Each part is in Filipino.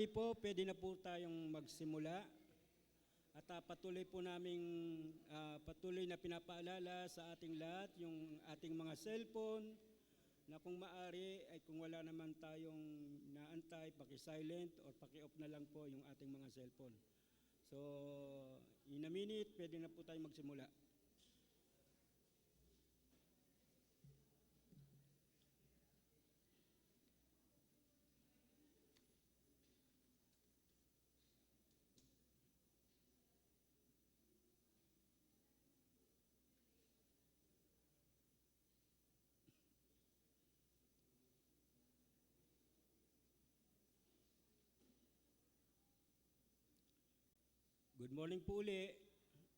Po, pwede na po tayong magsimula at patuloy po naming patuloy na pinapaalala sa ating lahat yung ating mga cellphone na kung maari ay kung wala naman tayong naantay, paki-silent or paki-off na lang po yung ating mga cellphone. So, in a minute, pwede na po tayong magsimula. Good morning po uli.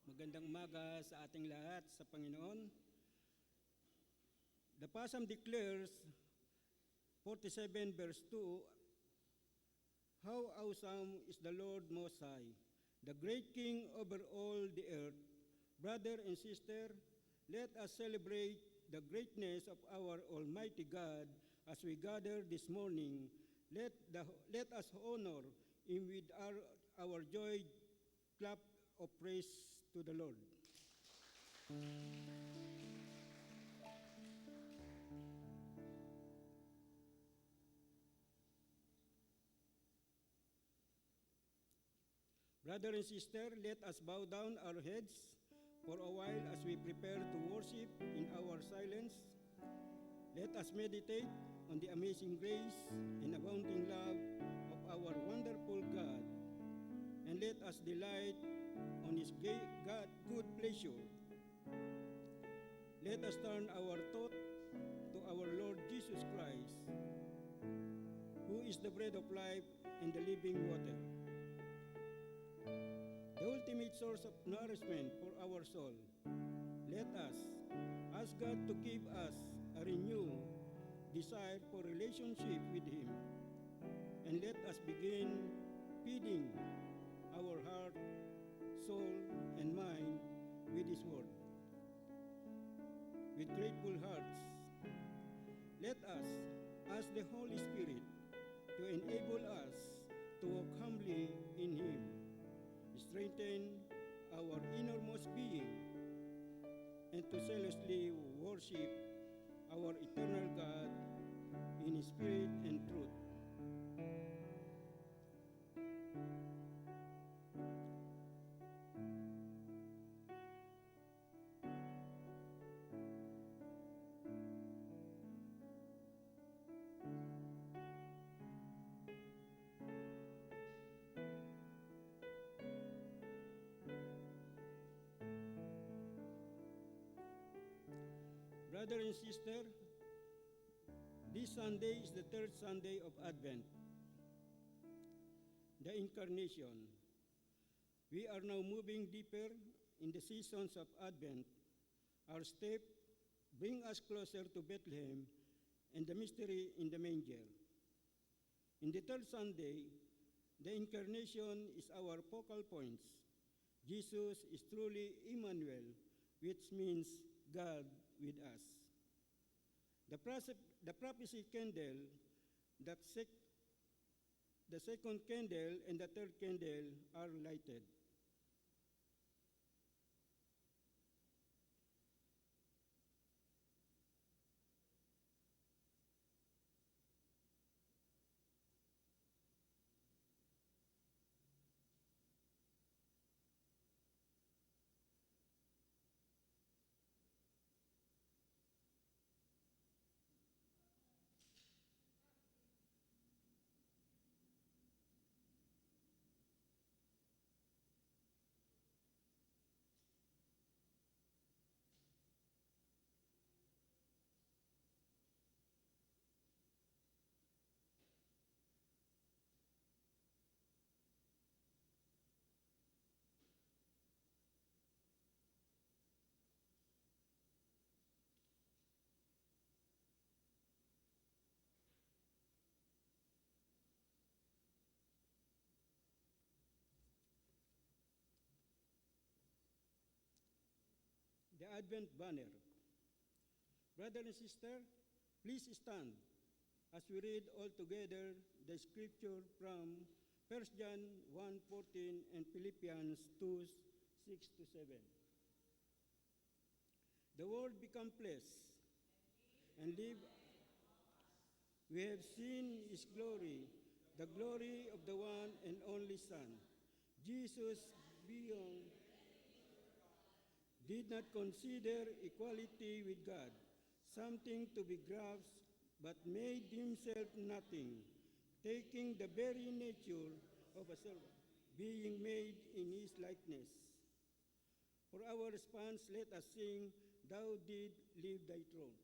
Magandang umaga sa ating lahat sa Panginoon. The Psalm declares, 47 verse 2, "How awesome is the Lord Most High, the great King over all the earth. Brother and sister, let us celebrate the greatness of our Almighty God as we gather this morning. Let us honor Him with our joy. Clap of praise to the Lord." Brother and sister, let us bow down our heads for a while as we prepare to worship in our silence. Let us meditate on the amazing grace and abounding love of our wonderful God, and let us delight on His good pleasure. Let us turn our thought to our Lord Jesus Christ, who is the bread of life and the living water, the ultimate source of nourishment for our soul. Let us ask God to give us a renewed desire for relationship with Him, and let us begin feeding our heart, soul, and mind with His Word. With grateful hearts, let us ask the Holy Spirit to enable us to walk humbly in Him, strengthen our innermost being, and to zealously worship our eternal God in spirit and truth. Brother and sister, this Sunday is the third Sunday of Advent, the Incarnation. We are now moving deeper in the seasons of Advent. Our step brings us closer to Bethlehem and the mystery in the manger. In the third Sunday, the Incarnation is our focal point. Jesus is truly Emmanuel, which means God with us. The prophecy candle, the second candle and the third candle are lighted. The Advent banner. Brother and sister, please stand as we read all together the scripture from 1 John 1:14 and Philippians 2:6 to 7. The Word become flesh and live. We have seen His glory, the glory of the one and only Son. Jesus beyond did not consider equality with God something to be grasped, but made himself nothing, taking the very nature of a servant, being made in his likeness. For our response, let us sing, Thou did leave thy throne.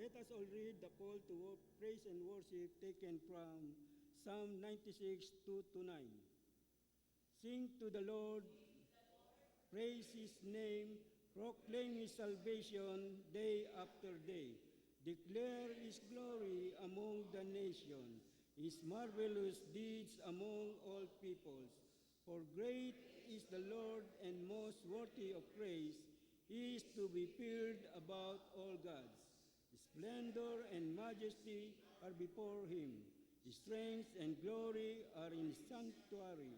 Let us all read the call to praise and worship taken from Psalm 96, 2 to 9. Sing to the Lord, praise his name, proclaim his salvation day after day. Declare his glory among the nations, his marvelous deeds among all peoples. For great is the Lord and most worthy of praise. He is to be feared above all gods. Splendor and majesty are before him. Strength and glory are in his sanctuary.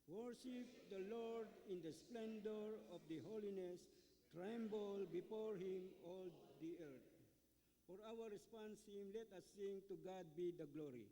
Worship the Lord in the splendor of the holiness. Tremble before him, all the earth. For our response hymn, let us sing, To God be the glory.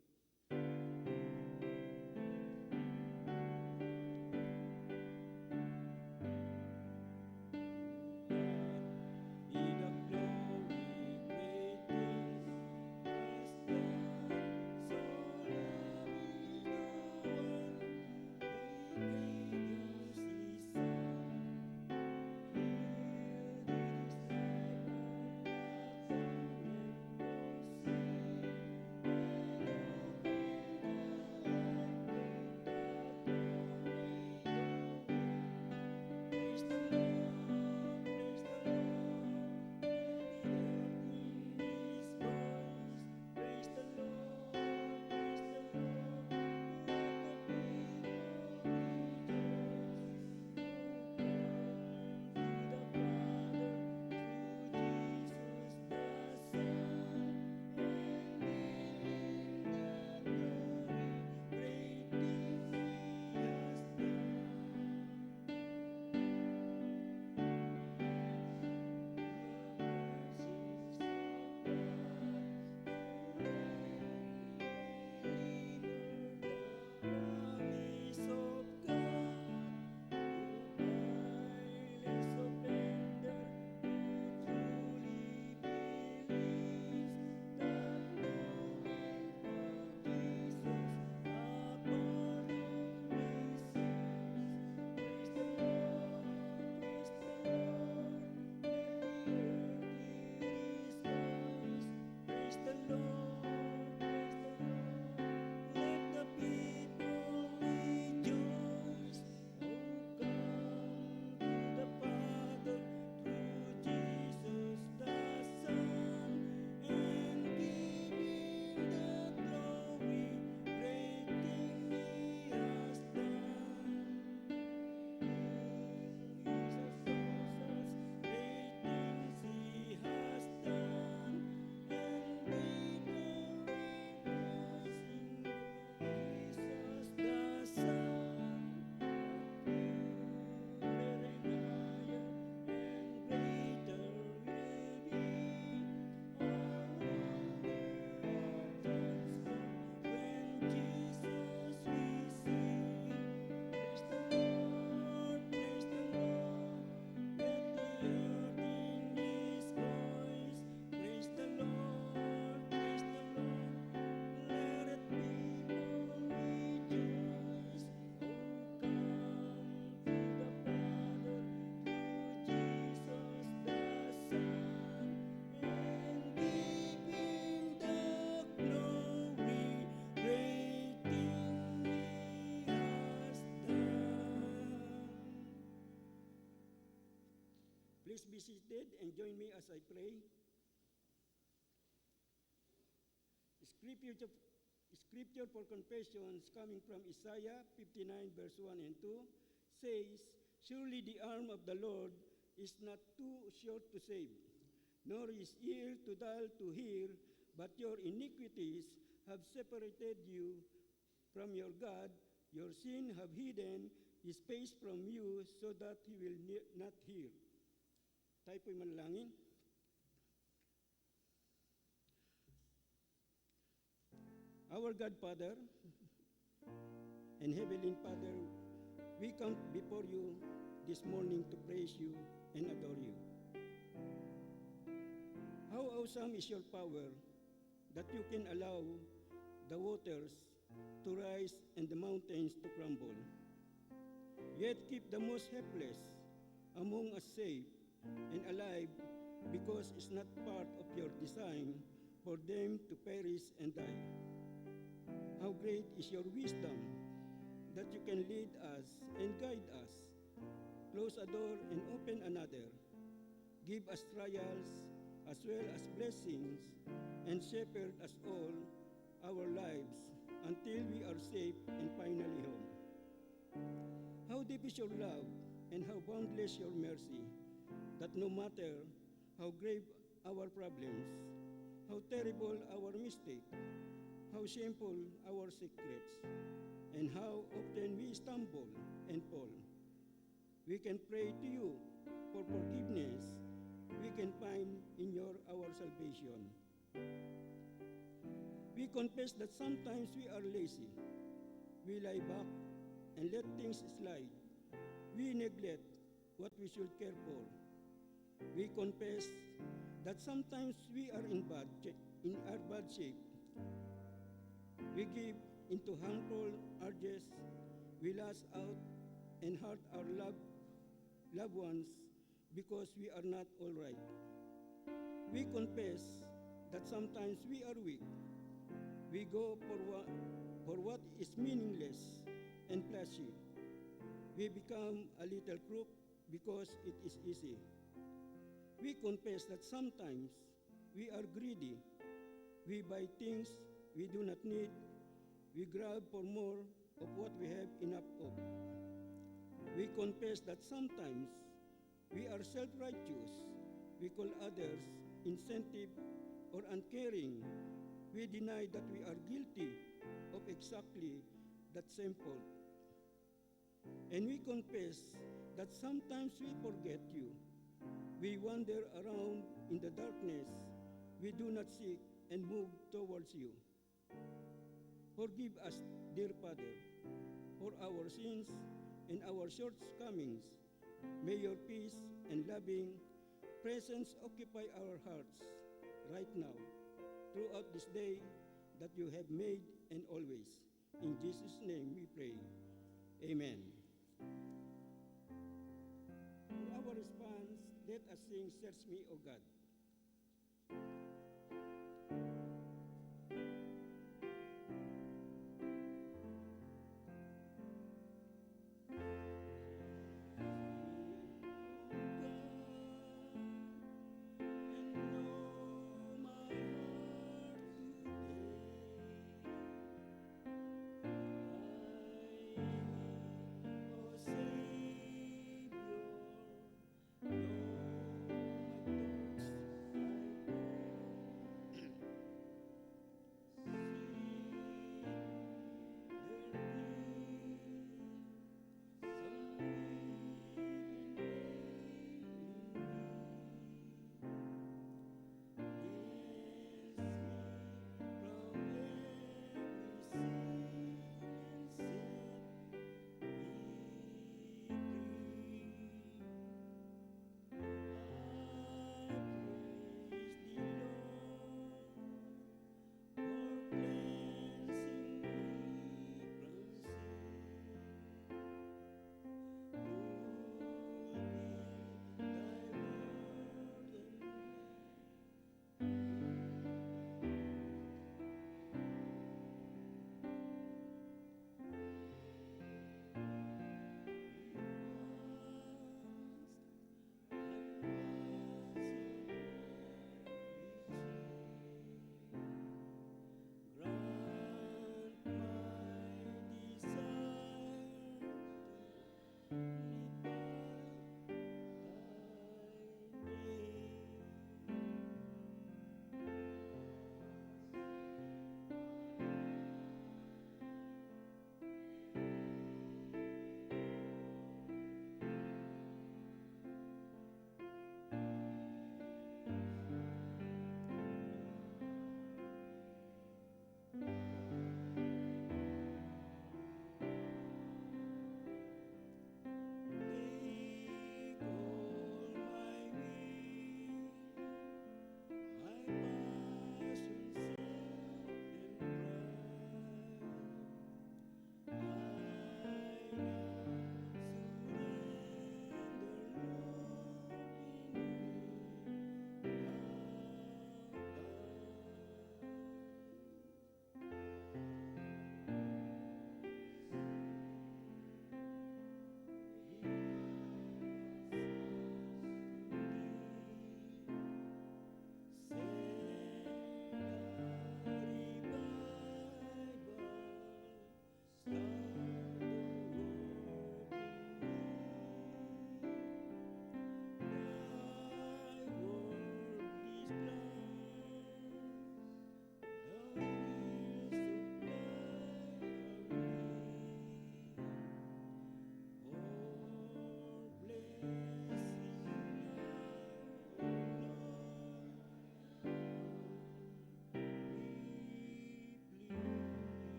seated and join me as I pray. Scripture for confessions coming from Isaiah 59 verse 1 and 2 says, "Surely the arm of the Lord is not too short to save, nor his ear too dull to hear, but your iniquities have separated you from your God, your sin have hidden his face from you so that he will not hear." Tayo po'y manalangin. Our God, Father, and Heavenly Father, we come before you this morning to praise you and adore you. How awesome is your power that you can allow the waters to rise and the mountains to crumble, yet keep the most helpless among us safe and alive, because it's not part of your design for them to perish and die. How great is your wisdom that you can lead us and guide us, close a door and open another, give us trials as well as blessings, and shepherd us all our lives until we are safe and finally home. How deep is your love and how boundless your mercy, that no matter how grave our problems, how terrible our mistake, how shameful our secrets, and how often we stumble and fall, we can pray to you for forgiveness we can find in our salvation. We confess that sometimes we are lazy. We lie back and let things slide. We neglect what we should care for. We confess that sometimes we are in our bad shape. We give into harmful urges. We lash out and hurt our loved ones because we are not all right. We confess that sometimes we are weak. We go for what is meaningless and flashy. We become a little crook because it is easy. We confess that sometimes we are greedy. We buy things we do not need. We grab for more of what we have enough of. We confess that sometimes we are self-righteous. We call others insensitive or uncaring. We deny that we are guilty of exactly that same fault. And we confess that sometimes we forget you. We wander around in the darkness. We do not seek and move towards you. Forgive us, dear Father, for our sins and our shortcomings. May your peace and loving presence occupy our hearts right now, throughout this day that you have made and always. In Jesus' name we pray. Amen. For our response, let us sing, "Search Me, O God."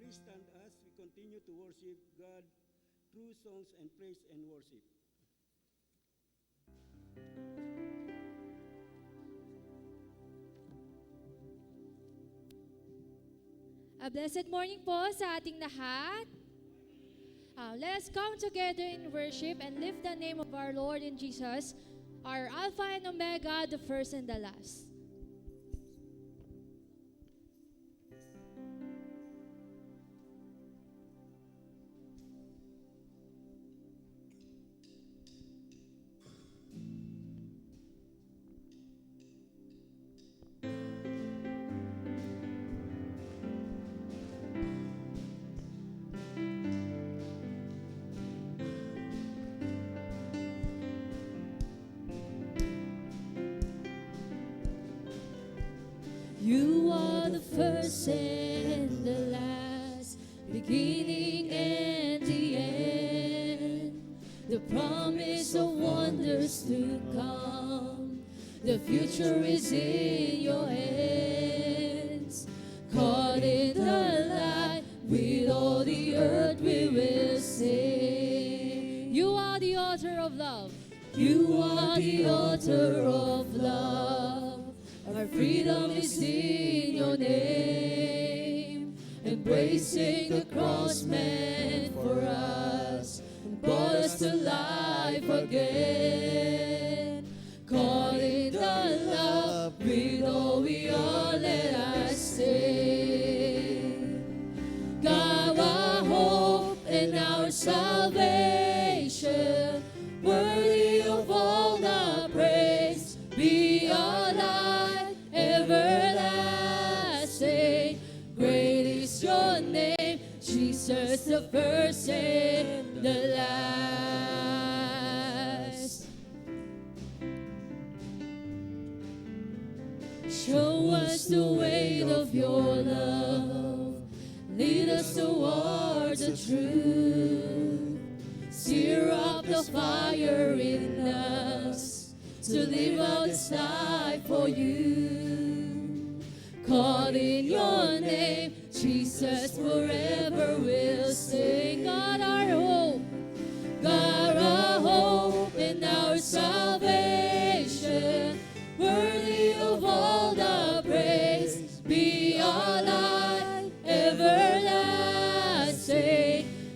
please stand as we continue to worship God through songs and praise and worship. A blessed morning po sa ating lahat. Let us come together in worship and lift the name of our Lord and Jesus, our Alpha and Omega, the first and the last. You are the first and the last, beginning and the end, the promise of wonders to come. The future is in your hands. Caught in the light, with all the earth we will sing. You are the author of love. You are the author of love. Our freedom is in your name. Embracing the cross meant for us, and brought us to life again. Caught in the love, with all we are, let us sing. God, our hope and our salvation, worthy of all the praise, be our light everlasting. Great is your name, Jesus, the first and the last. Show us the way of your love, lead us towards the truth. Stir up the fire in us to live out this life for you. Caught in your name, Jesus, forever we'll sing. God, our hope, God, our hope and our salvation, worthy of all the praise, be our light everlasting.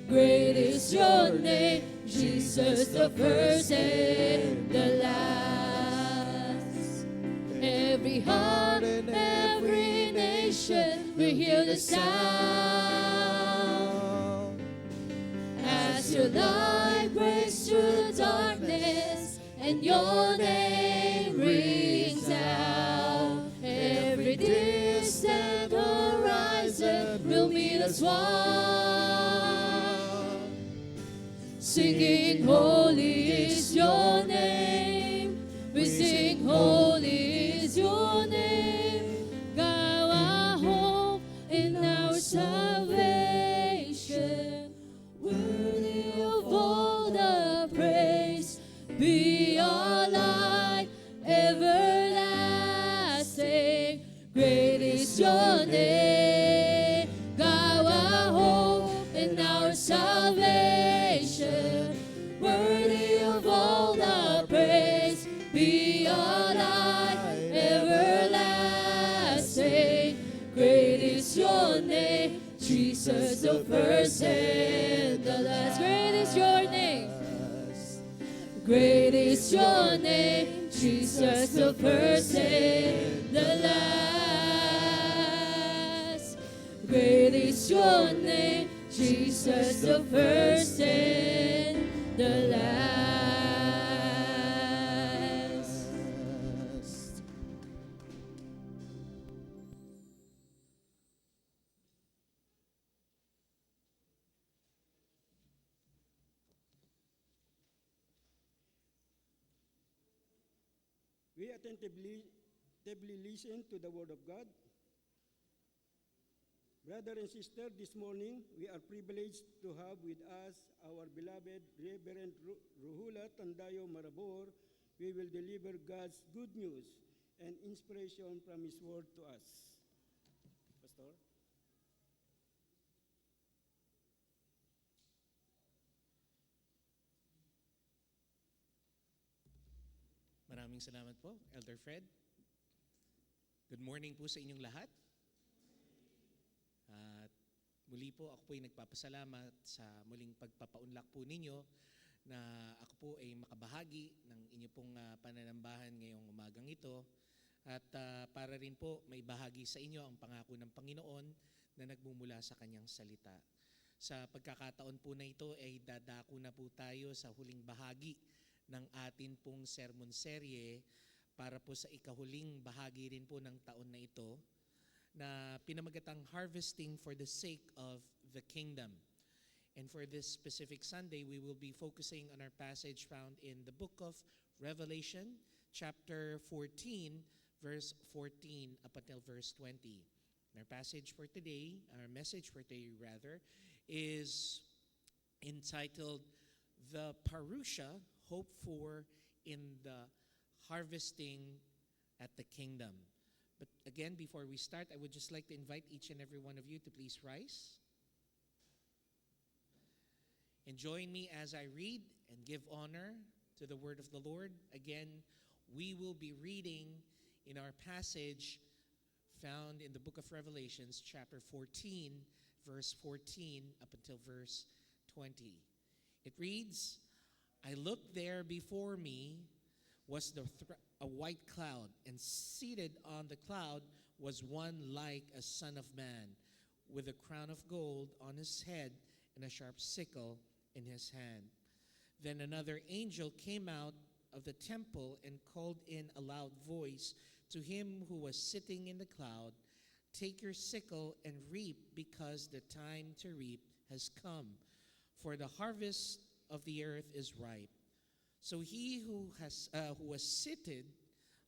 Great is your name, Jesus, the first and the last. Every heart and every nation will hear the sound as your light breaks through darkness and your name rings out. Every distant horizon will meet us one, singing, holy is your name. We sing, holy is your name. God, our hope and our salvation, worthy of all the praise, be our light everlasting. Great is your name. God, our hope and our salvation, worthy of all the praise, be our light everlasting. Great is your name, Jesus, the first and the last. Great is your name. Great is your name, Jesus, the first and the last. Great is your name, Jesus, the first and the last. We attentively listen to the Word of God. Brother and sister, this morning we are privileged to have with us our beloved Reverend Ruhula Tandayo Marabor. We will deliver God's good news and inspiration from His Word to us. Pastor? Maraming salamat po, Elder Fred. Good morning po sa inyong lahat. At muli po ako po ay nagpapasalamat sa muling pagpapaunlak po ninyo na ako po ay makabahagi ng inyo pong pananambahan ngayong umagang ito. At para rin po may bahagi sa inyo ang pangako ng Panginoon na nagmumula sa kanyang salita. Sa pagkakataon po na ito ay dadako na po tayo sa huling bahagi ng atin pong sermon serye para po sa ikahuling bahagi rin po ng taon na ito na pinamagatang Harvesting for the Sake of the Kingdom. And for this specific Sunday, we will be focusing on our passage found in the book of Revelation, chapter 14, verse 14 up until verse 20. And our passage for today, our message for today rather, is entitled The Parusha, Hope for in the Harvesting at the Kingdom. But again, before we start, I would just like to invite each and every one of you to please rise. And join me as I read and give honor to the word of the Lord. Again, we will be reading in our passage found in the book of Revelations, chapter 14, verse 14 up until verse 20. It reads, I looked there before me was a white cloud, and seated on the cloud was one like a son of man, with a crown of gold on his head and a sharp sickle in his hand. Then another angel came out of the temple and called in a loud voice to him who was sitting in the cloud, take your sickle and reap, because the time to reap has come, for the harvest of the earth is ripe. So he who was seated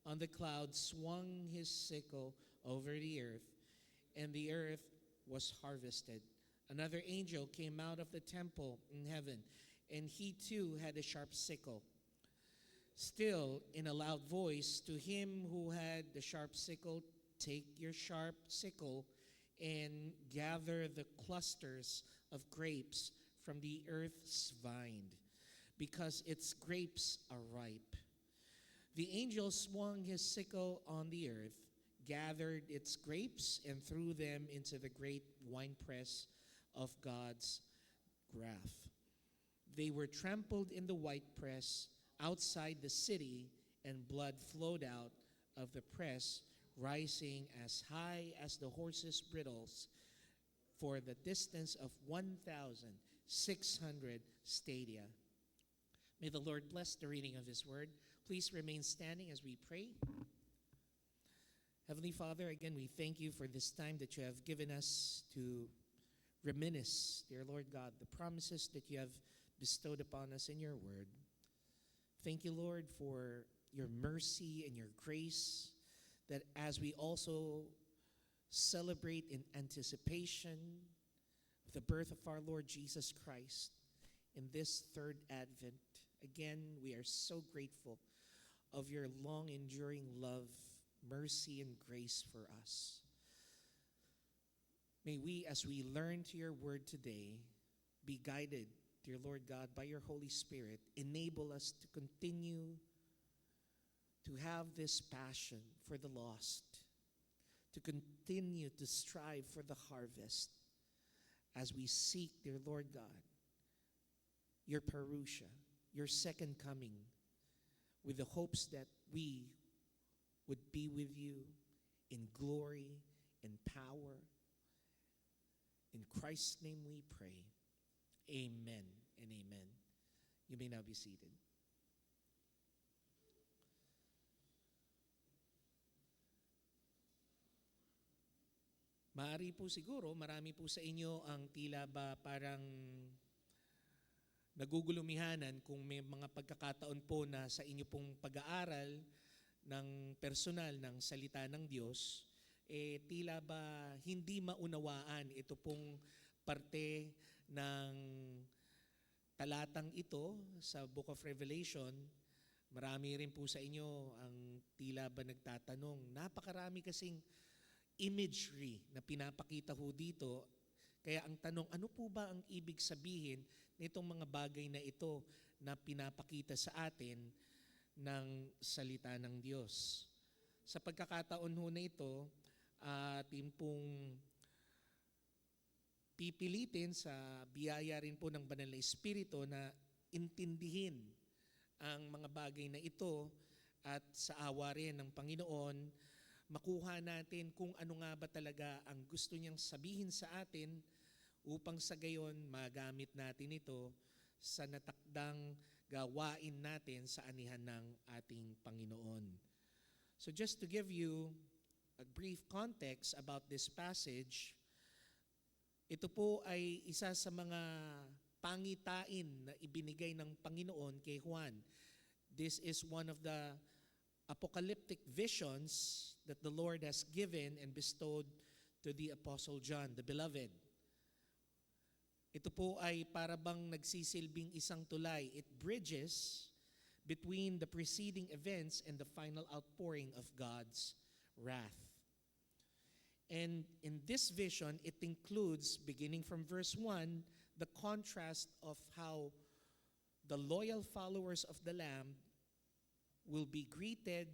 on the cloud swung his sickle over the earth, and the earth was harvested. Another angel came out of the temple in heaven, and he too had a sharp sickle. Still, in a loud voice, to him who had the sharp sickle, take your sharp sickle and gather the clusters of grapes from the earth's vine, because its grapes are ripe. The angel swung his sickle on the earth, gathered its grapes, and threw them into the great winepress of God's wrath. They were trampled in the winepress outside the city, and blood flowed out of the press, rising as high as the horses' bridles, for the distance of 1,600 stadia. May the Lord bless the reading of His word. Please remain standing as we pray. Heavenly Father, again, we thank you for this time that you have given us to reminisce, dear Lord God, the promises that you have bestowed upon us in your word. Thank you, Lord, for your mercy and your grace, that as we also celebrate in anticipation of the birth of our Lord Jesus Christ in this third Advent, again, we are so grateful of your long-enduring love, mercy, and grace for us. May we, as we learn to your word today, be guided, dear Lord God, by your Holy Spirit. Enable us to continue to have this passion for the lost, to continue to strive for the harvest as we seek, dear Lord God, your Parusha, your second coming, with the hopes that we would be with you in glory, in power. In Christ's name we pray. Amen and amen. You may now be seated. Maaari po siguro, marami po sa inyo ang tila ba parang nagugulumihanan kung may mga pagkakataon po na sa inyo pong pag-aaral ng personal ng salita ng Diyos, tila ba hindi maunawaan ito pong parte ng talatang ito sa Book of Revelation. Marami rin po sa inyo ang tila ba nagtatanong, napakarami kasing imagery na pinapakita ho dito. Kaya ang tanong, ano po ba ang ibig sabihin nitong mga bagay na ito na pinapakita sa atin ng salita ng Diyos. Sa pagkakataon ho na ito, atin pong pipilitin sa biyaya rin po ng Banal na Espiritu na intindihin ang mga bagay na ito at sa awa rin ng Panginoon, makuha natin kung ano nga ba talaga ang gusto niyang sabihin sa atin upang sa gayon magamit natin ito sa natakdang gawain natin sa anihan ng ating Panginoon. So just to give you a brief context about this passage, ito po ay isa sa mga pangitain na ibinigay ng Panginoon kay Juan. This is one of the apocalyptic visions that the Lord has given and bestowed to the Apostle John, the beloved. Ito po ay para bang nagsisilbing isang tulay. It bridges between the preceding events and the final outpouring of God's wrath. And in this vision, it includes, beginning from verse 1, the contrast of how the loyal followers of the Lamb will be greeted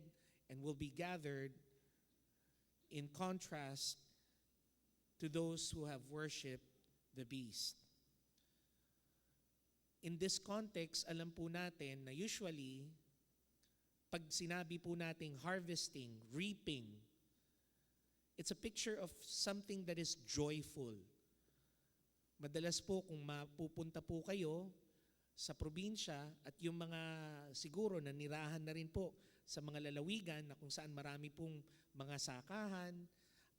and will be gathered in contrast to those who have worshipped the beast. In this context, alam po natin na usually, pag sinabi po nating harvesting, reaping, it's a picture of something that is joyful. Madalas po kung mapupunta po kayo sa probinsya at yung mga siguro nanirahan na rin po sa mga lalawigan na kung saan marami pong mga sakahan,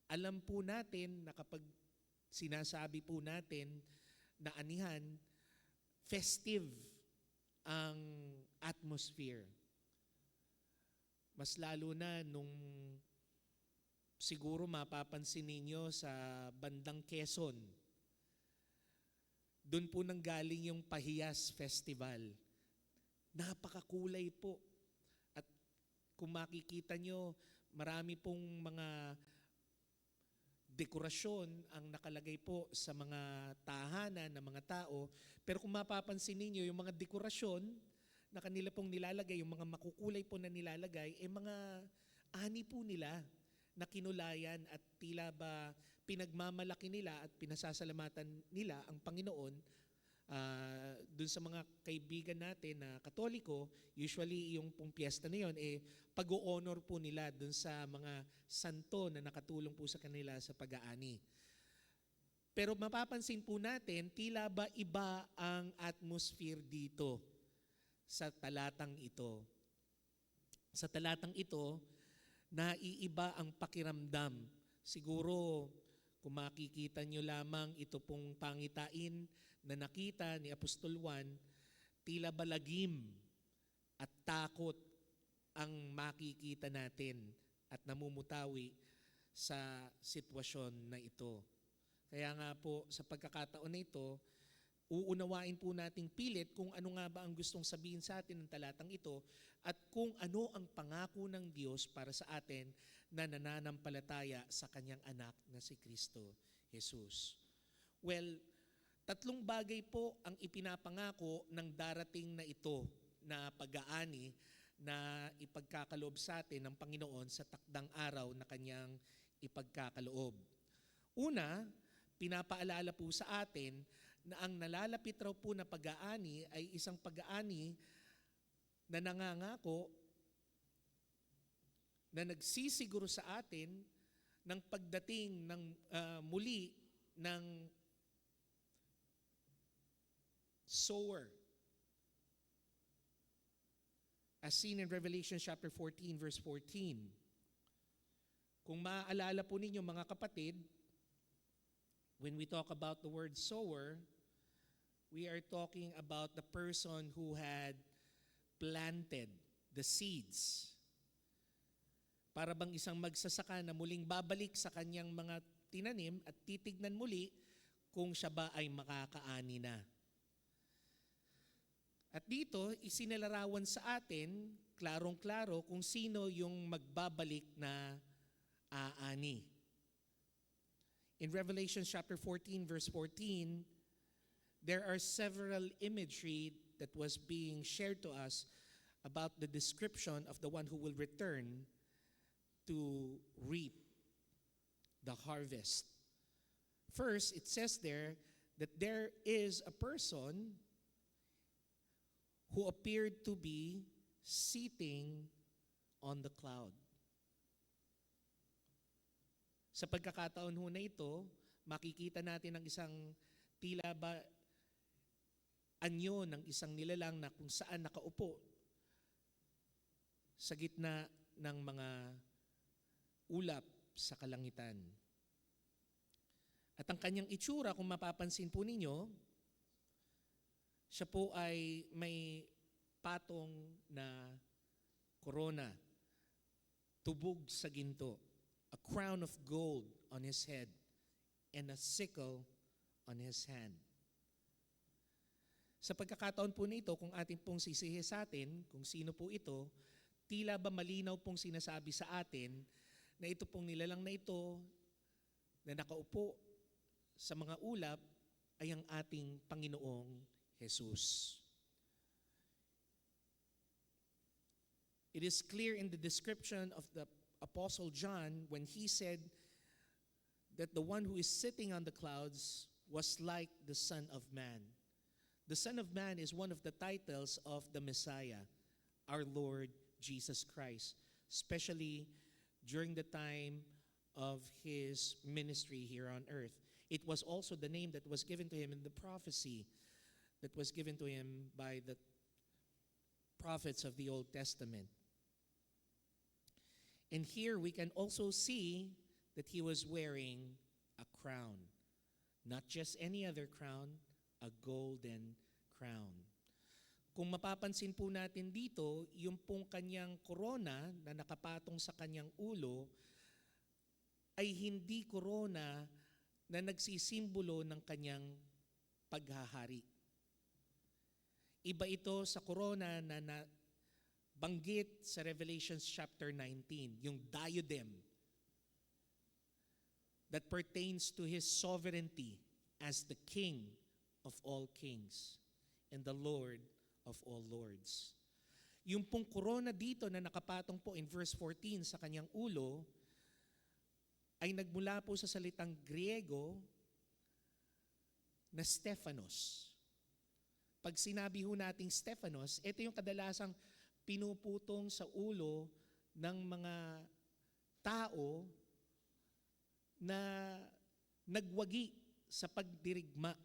alam po natin na kapag sinasabi po natin na anihan, festive ang atmosphere. Mas lalo na nung siguro mapapansin ninyo sa bandang Quezon. Doon po nanggaling yung Pahiyas Festival. Napakakulay po. At kung makikita nyo, marami pong mga dekorasyon ang nakalagay po sa mga tahanan ng mga tao. Pero kung mapapansin ninyo, yung mga dekorasyon na kanila pong nilalagay, yung mga makukulay po na nilalagay, mga ani po nila na kinulayan at tila ba pinagmamalaki nila at pinasasalamatan nila ang Panginoon. Dun sa mga kaibigan natin na Katoliko, usually yung pong piyesta na yun, pag-o-honor po nila dun sa mga santo na nakatulong po sa kanila sa pag-aani. Pero mapapansin po natin, tila ba iba ang atmosphere dito sa talatang ito. Sa talatang ito, naiiba ang pakiramdam. Siguro, kung makikita nyo lamang ito pong pangitain na nakita ni Apostol Juan, tila balagim at takot ang makikita natin at namumutawi sa sitwasyon na ito. Kaya nga po, sa pagkakataon na ito, uunawain po nating pilit kung ano nga ba ang gustong sabihin sa atin ng talatang ito at kung ano ang pangako ng Diyos para sa atin na nananampalataya sa Kanyang anak na si Kristo Jesus. Well, tatlong bagay po ang ipinapangako ng darating na ito na pag-aani na ipagkakaloob sa atin ng Panginoon sa takdang araw na Kanyang ipagkakaloob. Una, pinapaalala po sa atin na ang nalalapit raw po na pag-aani ay isang pag-aani na nangangako na nagsisiguro sa atin ng pagdating ng muli ng sower. As seen in Revelation chapter 14 verse 14. Kung maaalala po ninyo mga kapatid, when we talk about the word sower, we are talking about the person who had planted the seeds. Para bang isang magsasaka na muling babalik sa kanyang mga tinanim at titignan muli kung siya ba ay makakaani na. At dito, isinalarawan sa atin, klarong-klaro kung sino yung magbabalik na aani. In Revelation chapter 14, verse 14, there are several imagery that was being shared to us about the description of the one who will return to reap the harvest. First, it says there that there is a person who appeared to be sitting on the cloud. Sa pagkakataon ho na ito, makikita natin ang isang tila ba anyo ng isang nilalang na kung saan nakaupo sa gitna ng mga ulap sa kalangitan. At ang kanyang itsura, kung mapapansin po ninyo, siya po ay may patong na korona, tubog sa ginto, a crown of gold on his head, and a sickle on his hand. Sa pagkakataon po nito, kung atin pong sisihin sa atin, kung sino po ito, tila ba malinaw pong sinasabi sa atin na ito pong nilalang na ito na nakaupo sa mga ulap ay ang ating Panginoong Jesus. It is clear in the description of the Apostle John when he said that the one who is sitting on the clouds was like the Son of Man. The Son of Man is one of the titles of the Messiah, our Lord Jesus Christ, especially during the time of his ministry here on earth. It was also the name that was given to him in the prophecy that was given to him by the prophets of the Old Testament. And here we can also see that he was wearing a crown. Not just any other crown, a golden crown. Kung mapapansin po natin dito, yung pong kanyang korona na nakapatong sa kanyang ulo ay hindi korona na nagsisimbolo ng kanyang paghahari. Iba ito sa korona na banggit sa Revelation chapter 19, yung diadem that pertains to his sovereignty as the King of all kings and the Lord of all lords. Yung pong korona dito na nakapatong po in verse 14 sa kanyang ulo ay nagmula po sa salitang Griego na Stephanos. Pag sinabi ho nating Stephanos, ito yung kadalasang pinuputong sa ulo ng mga tao na nagwagi sa pagdirigma.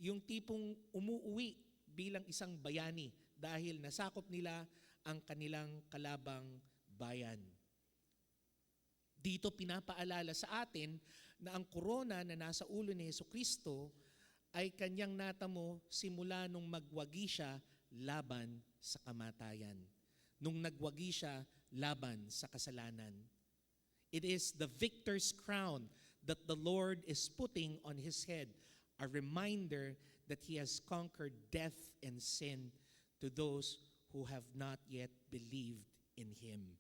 Yung tipong umuuwi bilang isang bayani dahil nasakop nila ang kanilang kalabang bayan. Dito pinapaalala sa atin na ang korona na nasa ulo ni Jesucristo ay kanyang natamo simula nung magwagi siya laban sa kamatayan. Nung nagwagi siya laban sa kasalanan. It is the victor's crown that the Lord is putting on his head, a reminder that he has conquered death and sin to those who have not yet believed in him.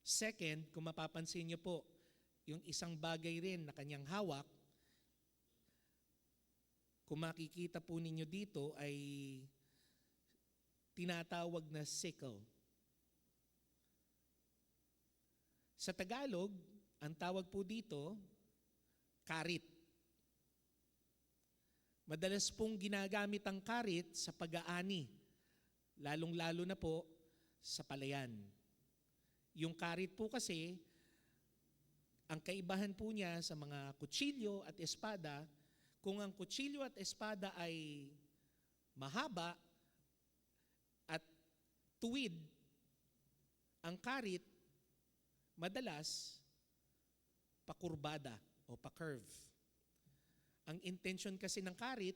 Second, kung mapapansin niyo po, yung isang bagay rin na kanyang hawak, kung makikita po ninyo dito ay tinatawag na sickle. Sa Tagalog, ang tawag po dito, karit. Madalas pong ginagamit ang karit sa pag-aani, lalong-lalo na po sa palayan. Yung karit po kasi, ang kaibahan po niya sa mga kutsilyo at espada, kung ang kutsilyo at espada ay mahaba at tuwid, ang karit madalas pakurbada o pa-curve. Ang intention kasi ng karit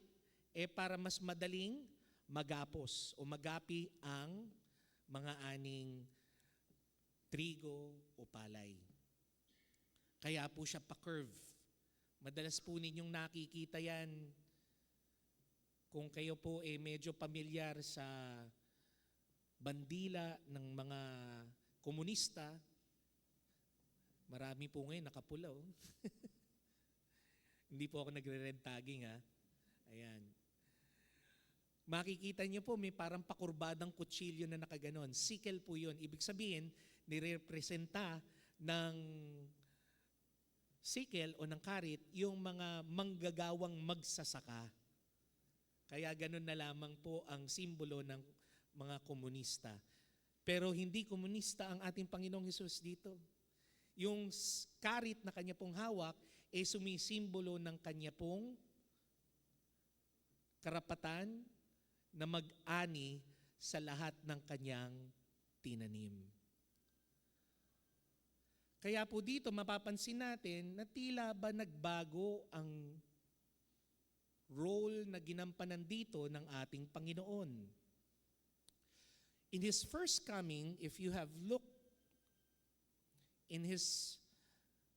para mas madaling magapos o magapi ang mga aning trigo o palay. Kaya po siya pa-curve. Madalas po ninyong nakikita yan kung kayo po medyo pamilyar sa bandila ng mga komunista. Marami po ngayon nakapula. Hindi po ako nagre-red tagging ha. Ayan. makikita niyo po may parang pakurbadang kutsilyo na nakaganon. Sickle po yun. Ibig sabihin, nirepresenta ng sickle o ng karit yung mga manggagawang magsasaka. Kaya ganun na lamang po ang simbolo ng mga komunista. Pero hindi komunista ang ating Panginoong Hesus dito. Yung karit na kanya pong hawak ay sumisimbolo ng kanya pong karapatan na mag-ani sa lahat ng kanyang tinanim. Kaya po dito mapapansin natin na tila ba nagbago ang role na ginampanan dito ng ating Panginoon. In His first coming, if you have looked in His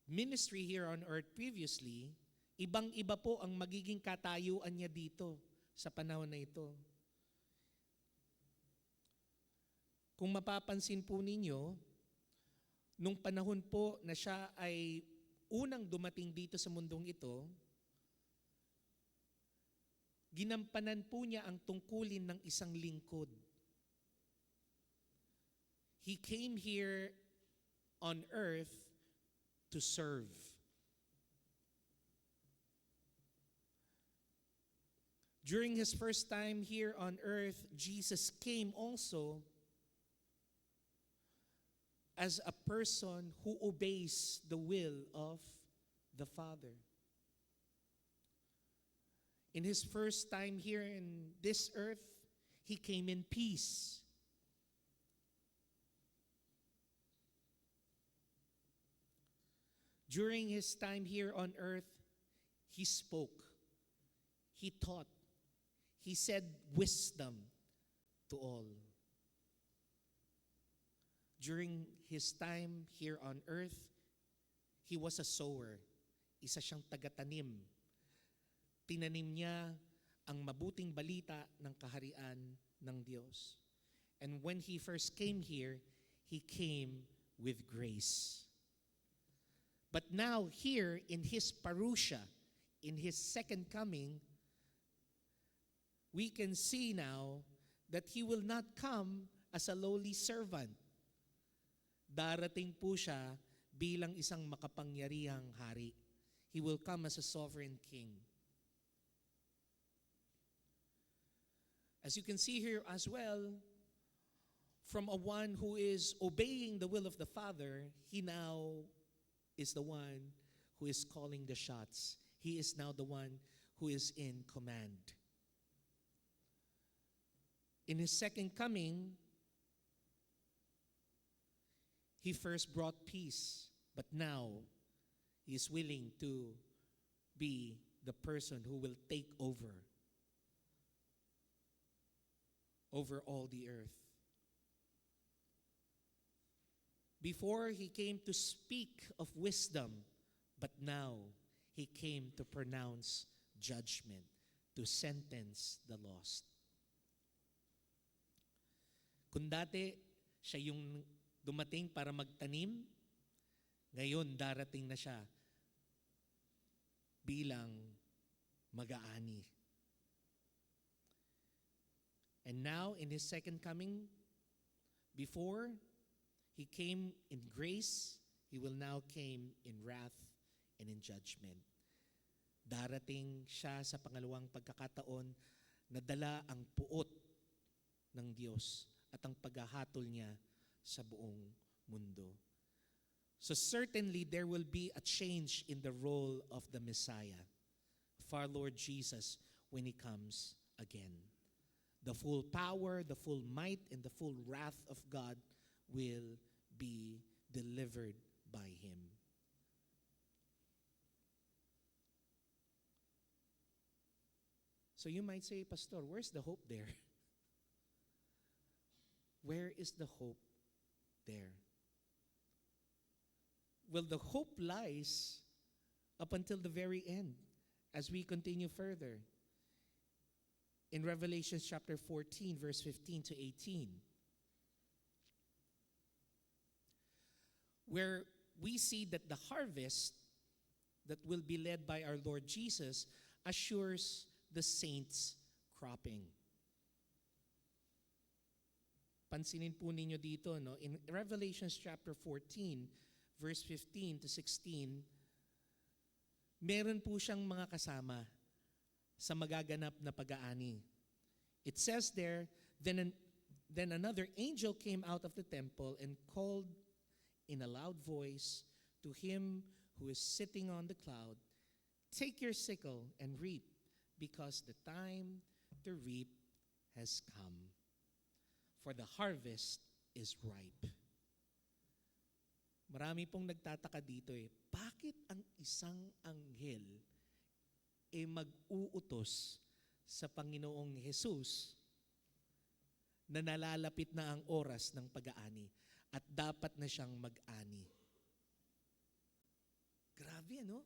ministry here on earth previously, ibang-iba po ang magiging katayuan niya dito sa panahon na ito. Kung mapapansin po ninyo, nung panahon po na siya ay unang dumating dito sa mundong ito, ginampanan po niya ang tungkulin ng isang lingkod. He came here on earth to serve. During His first time here on earth, Jesus came also as a person who obeys the will of the Father. In His first time here in this earth, He came in peace. During His time here on earth, He spoke, He taught, He said wisdom to all. During His time here on earth, He was a sower. Isa siyang tagatanim. Tinanim niya ang mabuting balita ng kaharian ng Diyos. And when He first came here, He came with grace. But now here in His parousia, in His second coming, we can see now that He will not come as a lowly servant. Darating po siya bilang isang makapangyarihang hari. He will come as a sovereign king. As you can see here as well, from a one who is obeying the will of the Father, He now is the one who is calling the shots. He is now the one who is in command. In His second coming, He first brought peace, but now He is willing to be the person who will take over all the earth. Before He came to speak of wisdom, but now He came to pronounce judgment, to sentence the lost. Kung dati siya yung dumating para magtanim, ngayon darating na siya bilang mag-aani. And now in His second coming, before He came in grace, He will now came in wrath and in judgment. Darating siya sa pangalawang pagkakataon na dala ang puot ng Diyos at ang paghahatol niya sa buong mundo. So certainly there will be a change in the role of the Messiah, of our Lord Jesus, when He comes again. The full power, the full might, and the full wrath of God will be delivered by Him. So you might say, Pastor, where's the hope there? Where is the hope there? Well, the hope lies up until the very end as we continue further. In Revelation chapter 14, verse 15 to 18, where we see that the harvest that will be led by our Lord Jesus assures the saints' cropping. pansinin po ninyo dito, no? In Revelations chapter 14, verse 15 to 16, meron po siyang mga kasama sa magaganap na pag-aani. It says there, then another angel came out of the temple and called in a loud voice to him who is sitting on the cloud, "Take your sickle and reap, because the time to reap has come, for the harvest is ripe." Marami pong nagtataka dito bakit ang isang anghel mag-uutos sa Panginoong Jesus na nalalapit na ang oras ng pag-aani at dapat na siyang mag-ani? Grabe, ano?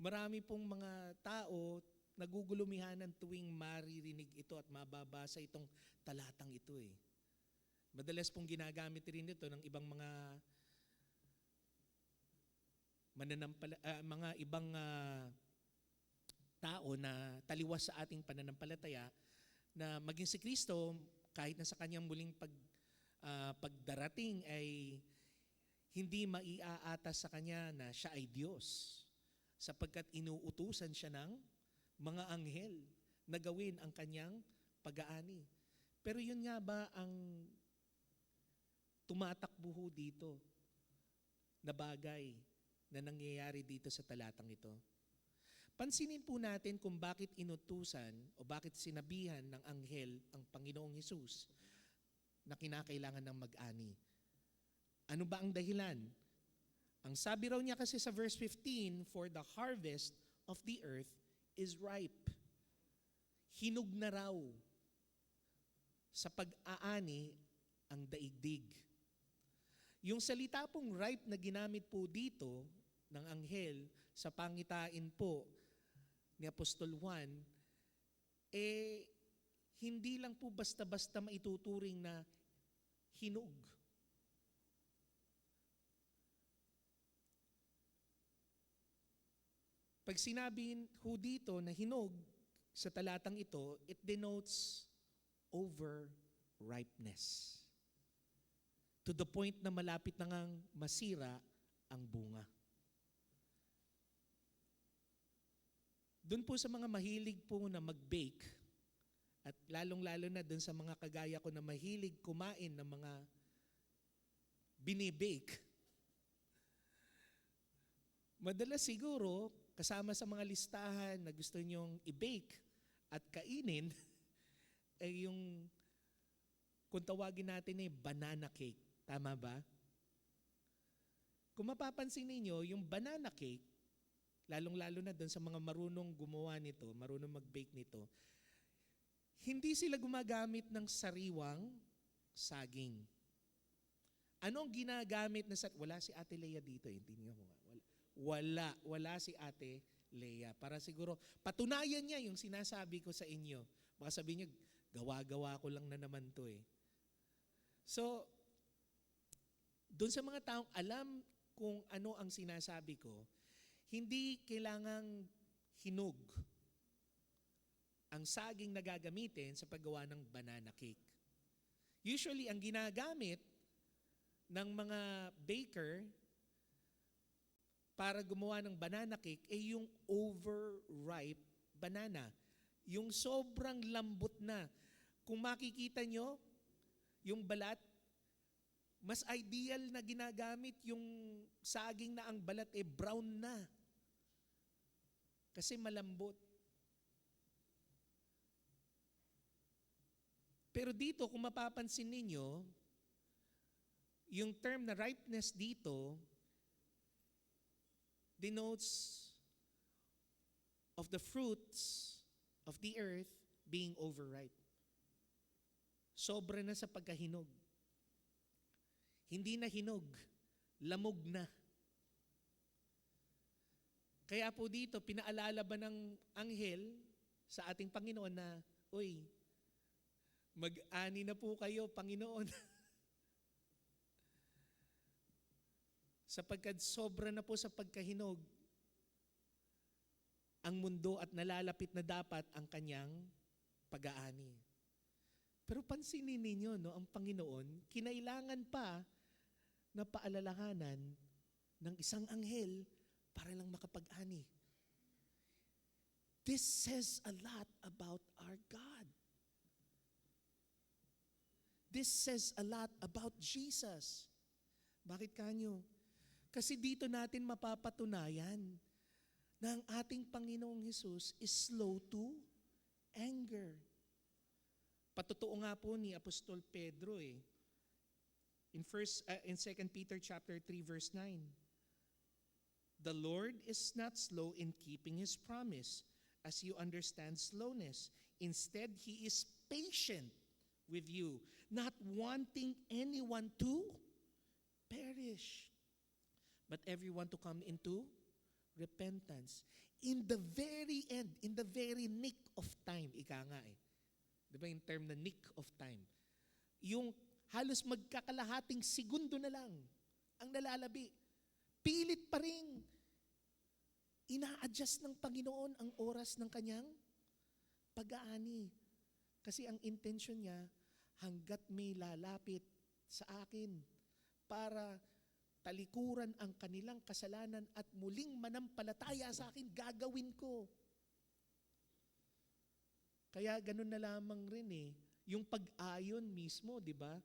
Marami pong mga tao nagugulumihanan tuwing maririnig ito at mababasa itong talatang ito Madalas pong ginagamit rin ito ng ibang mga mga ibang tao na taliwas sa ating pananampalataya na maging si Kristo kahit na sa kanyang muling pagdarating ay hindi maiaatas sa kanya na siya ay Diyos, sapagkat inuutusan siya ng mga anghel na gawin ang kanyang pag-aani. Pero yun nga ba ang tumatakbo dito na bagay na nangyayari dito sa talatang ito? Pansinin po natin kung bakit inutusan o bakit sinabihan ng anghel ang Panginoong Hesus na kinakailangan ng mag-ani. Ano ba ang dahilan? Ang sabi raw niya kasi sa verse 15, "For the harvest of the earth is ripe." Hinog na raw sa pag-aani ang daigdig. Yung salita pong ripe na ginamit po dito ng anghel sa pangitain po ni Apostol Juan, hindi lang po basta-basta maituturing na hinog. Pag sinabi ho dito na hinog sa talatang ito, it denotes over-ripeness. To the point na malapit na ngang masira ang bunga. Doon po sa mga mahilig po na mag-bake, at lalong-lalo na doon sa mga kagaya ko na mahilig kumain ng mga binibake, madalas siguro, kasama sa mga listahan na gusto nyong i-bake at kainin, ay yung, kung tawagin natin banana cake. Tama ba? Kung mapapansin ninyo, yung banana cake, lalong-lalo na doon sa mga marunong gumawa nito, marunong mag-bake nito, hindi sila gumagamit ng sariwang saging. Ano ang ginagamit na wala si Ate Lea dito, tingnan mo nga. Wala si Ate Lea. Para siguro, patunayan niya yung sinasabi ko sa inyo. Baka sabihin niyo, gawa-gawa ko lang na naman to So, doon sa mga taong alam kung ano ang sinasabi ko, hindi kailangang hinog ang saging na gagamitin sa paggawa ng banana cake. Usually, ang ginagamit ng mga baker para gumawa ng banana cake ay yung overripe banana. Yung sobrang lambot na. Kung makikita nyo, yung balat, mas ideal na ginagamit yung saging na ang balat brown na. Kasi malambot. Pero dito, kung mapapansin ninyo, yung term na ripeness dito denotes of the fruits of the earth being overripe. Sobra na sa pagkahinog. Hindi na hinog, lamog na. Kaya po dito, pinaalala ba ng anghel sa ating Panginoon na, "Uy, mag-ani na po kayo, Panginoon." Sapagkat sobra na po sa pagkahinog ang mundo at nalalapit na dapat ang kanyang pag-aani. Pero pansinin ninyo, no, ang Panginoon, kinailangan pa na paalalahanan ng isang anghel para lang makapag-ani. This says a lot about our God. This says a lot about Jesus. Bakit kanyo? Kasi dito natin mapapatunayan na ang ating Panginoong Hesus is slow to anger. Patotoo nga po ni Apostol Pedro in 2 Peter chapter 3 verse 9. The Lord is not slow in keeping His promise, as you understand slowness. Instead, He is patient with you, not wanting anyone to perish, but everyone to come into repentance. In the very end, in the very nick of time, ika nga Di ba yung term na nick of time? Yung halos magkakalahating segundo na lang ang nalalabi. Pilit pa rin. Ina-adjust ng Panginoon ang oras ng kanyang pag-aani. Kasi ang intention niya, hanggat may lalapit sa akin para talikuran ang kanilang kasalanan at muling manampalataya sa akin, gagawin ko. Kaya ganun na lamang rin yung pag-ayon mismo, di ba,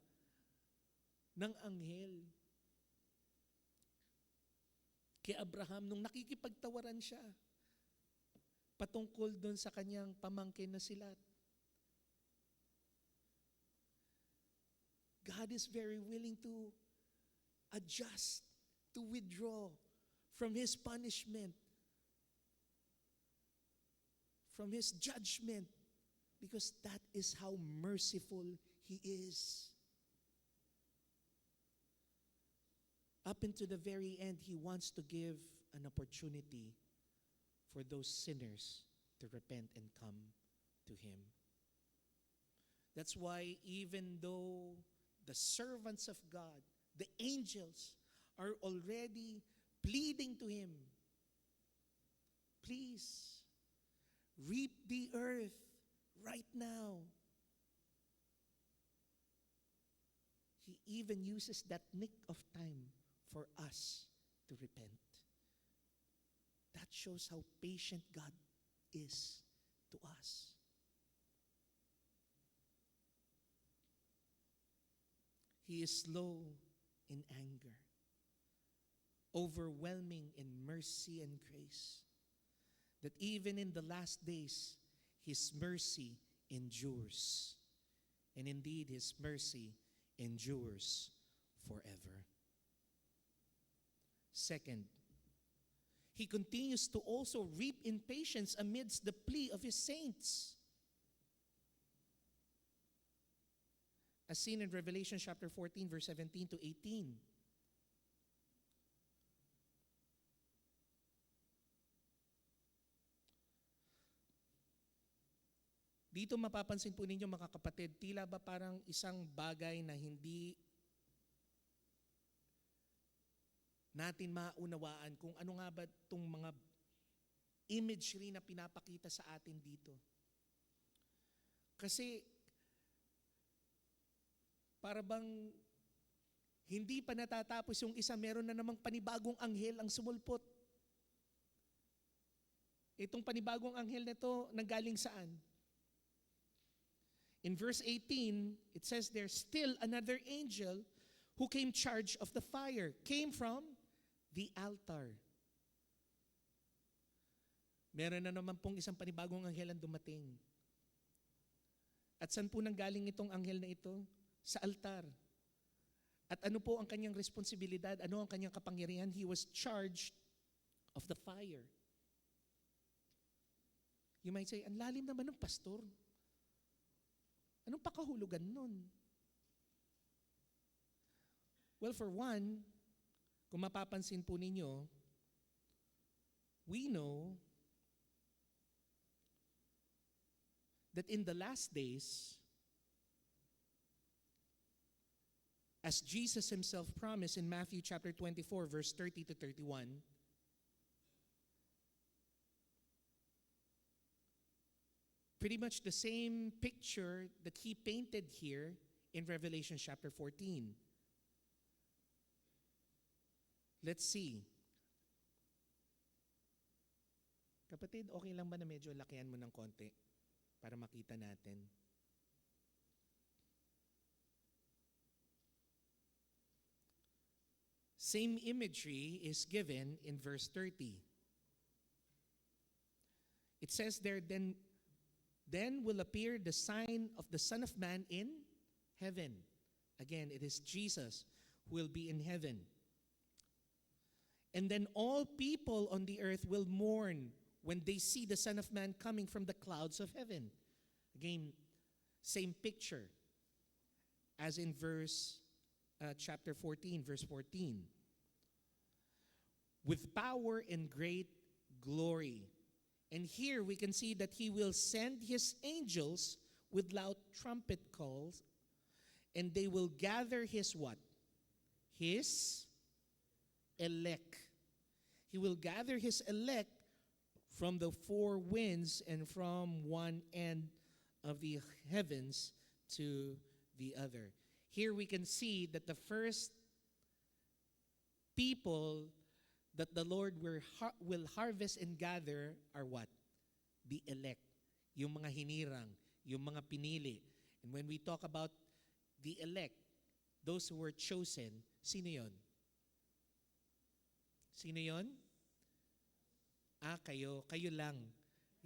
ng anghel. Kay Abraham, nung nakikipagtawaran siya, patungkol doon sa kanyang pamangkin na si Lot. God is very willing to adjust, to withdraw from His punishment, from His judgment, because that is how merciful He is. Up into the very end, He wants to give an opportunity for those sinners to repent and come to Him. That's why even though the servants of God, the angels, are already pleading to Him, please, reap the earth right now. He even uses that nick of time for us to repent. That shows how patient God is to us. He is slow in anger, overwhelming in mercy and grace, that even in the last days, His mercy endures. And indeed, His mercy endures forever. Second, He continues to also reap in patience amidst the plea of His saints. As seen in Revelation chapter 14, verse 17 to 18. Dito mapapansin po ninyo mga kapatid, tila ba parang isang bagay na hindi natin maunawaan kung ano nga ba itong mga imagery na pinapakita sa atin dito. Kasi para bang hindi pa natatapos yung isa, meron na namang panibagong anghel ang sumulpot. Itong panibagong anghel na ito, nanggaling saan? In verse 18, it says there's still another angel who came charge of the fire, came from the altar. Meron na naman pong isang panibagong anghel ang dumating. At saan po nanggaling itong anghel na ito? Sa altar. At ano po ang kanyang responsibilidad? Ano ang kanyang kapangyarihan? He was charged of the fire. You might say, ang lalim naman ng pastor. Anong pakahulugan nun? Well, for one, kung mapapansin po ninyo, we know that in the last days, as Jesus Himself promised in Matthew chapter 24, verse 30 to 31, pretty much the same picture that he painted here in Revelation chapter 14. Let's see. Kapatid, okay lang ba na medyo lakihan mo ng konti para makita natin? Same imagery is given in verse 30. It says there, then will appear the sign of the Son of Man in heaven. Again, it is Jesus who will be in heaven. And then all people on the earth will mourn when they see the Son of Man coming from the clouds of heaven. Again, same picture as in chapter 14, verse 14. With power and great glory. And here we can see that he will send his angels with loud trumpet calls, and they will gather his what? His elect. He will gather his elect from the four winds and from one end of the heavens to the other. Here we can see that the first people that the Lord will harvest and gather are what? The elect. Yung mga hinirang, yung mga pinili. And when we talk about the elect, those who were chosen, sino yon? Sino yon? Kayo. Kayo lang.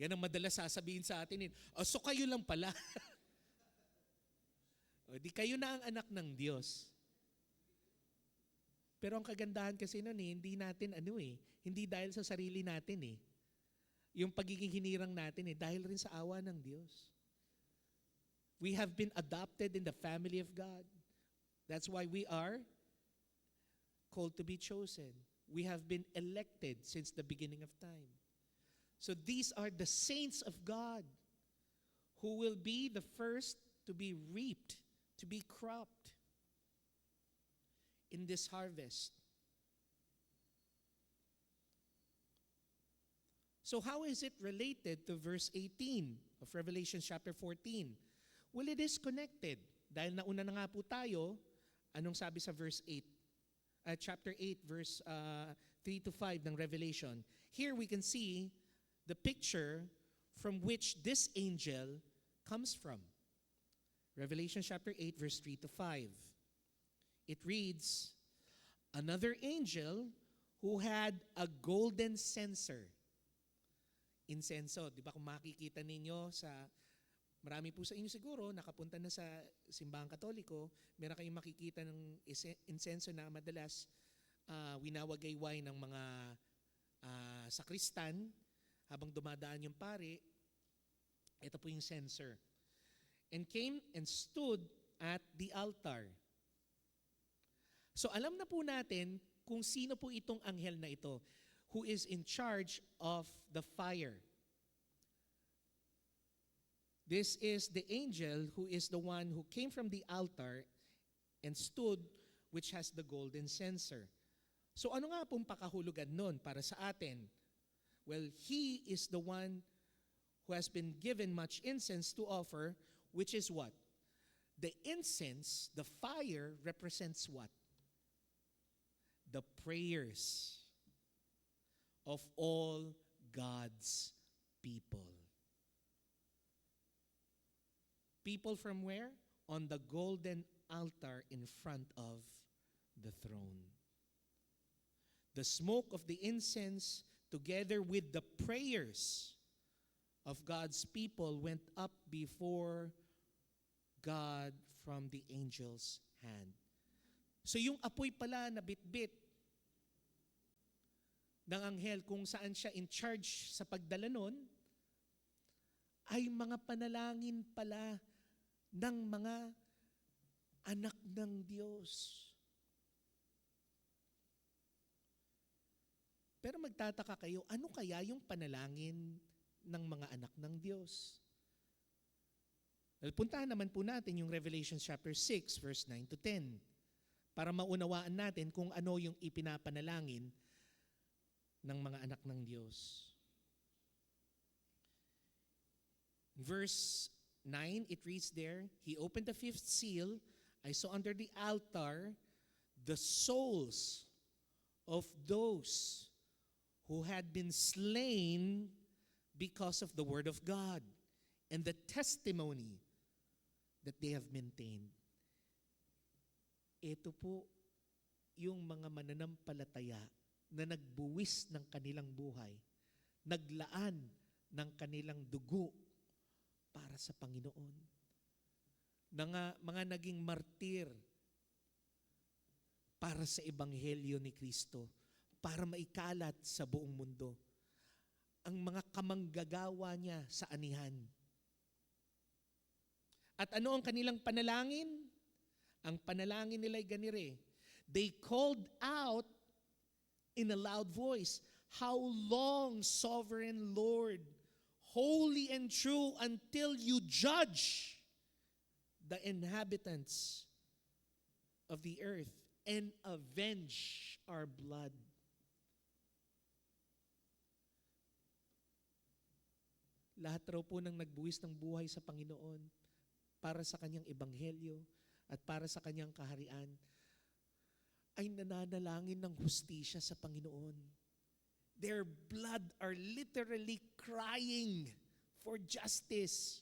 Yan ang madalas sasabihin sa atin. So kayo lang pala. O, di kayo na ang anak ng Diyos. Pero ang kagandahan kasi nun hindi natin hindi dahil sa sarili natin Yung pagiging hinirang natin dahil rin sa awa ng Diyos. We have been adopted in the family of God. That's why we are called to be chosen. We have been elected since the beginning of time. So these are the saints of God who will be the first to be reaped, to be cropped in this harvest. So how is it related to verse 18 of Revelation chapter 14? Well, it is connected. Dahil nauna na nga po tayo, anong sabi sa verse 8? Chapter 8, verse 3 to 5 ng Revelation. Here we can see the picture from which this angel comes from. Revelation chapter 8, verse 3 to 5. It reads, another angel who had a golden censer. Insenso, di ba kung makikita ninyo marami po sa inyo siguro, nakapunta na sa simbahang katoliko, meron kayong makikita ng insenso na madalas winawagayway ng mga sakristan habang dumadaan yung pari. Ito po yung censer. And came and stood at the altar. So alam na po natin kung sino po itong anghel na ito who is in charge of the fire. This is the angel who is the one who came from the altar and stood, which has the golden censer. So ano nga pong pakahulugan nun para sa atin? Well, he is the one who has been given much incense to offer, which is what? The incense, the fire, represents what? The prayers of all God's people. People from where? On the golden altar in front of the throne. The smoke of the incense, together with the prayers of God's people, went up before God from the angel's hand. So yung apoy pala na bitbit ng anghel kung saan siya in charge sa pagdala nun, ay mga panalangin pala ng mga anak ng Diyos. Pero magtataka kayo, ano kaya yung panalangin ng mga anak ng Diyos? Well, puntahan naman po natin yung Revelation chapter 6, verse 9 to 10, para maunawaan natin kung ano yung ipinapanalangin ng mga anak ng Diyos. Verse 9, it reads there, He opened the fifth seal. I saw under the altar the souls of those who had been slain because of the word of God and the testimony that they have maintained. Ito po yung mga mananampalataya na nagbuwis ng kanilang buhay, naglaan ng kanilang dugo para sa Panginoon. Mga naging martir para sa Ebanghelyo ni Kristo, para maikalat sa buong mundo. Ang mga kamanggagawa niya sa anihan. At ano ang kanilang panalangin? Ang panalangin nila ay ganire. They called out in a loud voice, How long, sovereign Lord, holy and true, until you judge the inhabitants of the earth and avenge our blood? Lahat raw po ng nagbuwis ng buhay sa Panginoon para sa kanyang ebanghelyo at para sa kanyang kaharian ay nananalangin ng hustisya sa Panginoon. Their blood are literally crying for justice.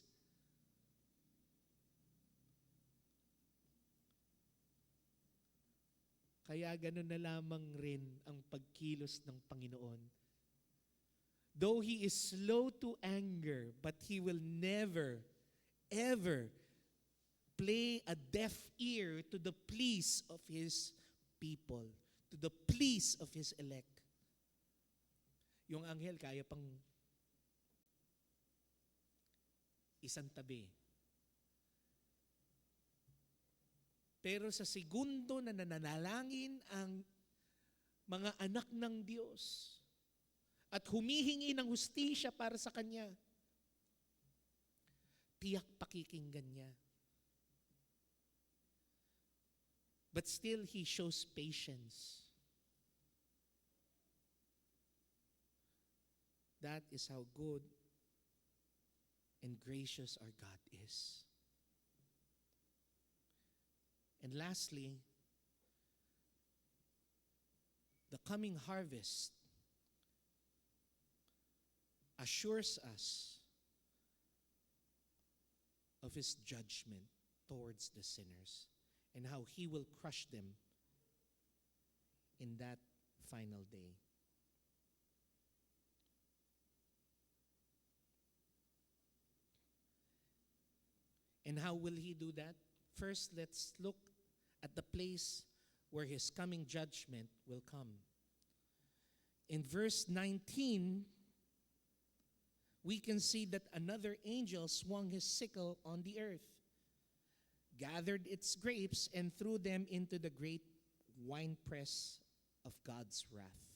Kaya ganun na lamang rin ang pagkilos ng Panginoon. Though He is slow to anger, but He will never, ever play a deaf ear to the pleas of His people, to the pleas of His elect. Yung anghel kaya pang isang tabi. Pero sa segundo na nananalangin ang mga anak ng Diyos at humihingi ng hustisya para sa Kanya, tiyak pakikinggan niya. But still, He shows patience. That is how good and gracious our God is. And lastly, the coming harvest assures us of His judgment towards the sinners and how He will crush them in that final day. And how will He do that? First, let's look at the place where His coming judgment will come. In verse 19, we can see that another angel swung his sickle on the earth, gathered its grapes, and threw them into the great winepress of God's wrath.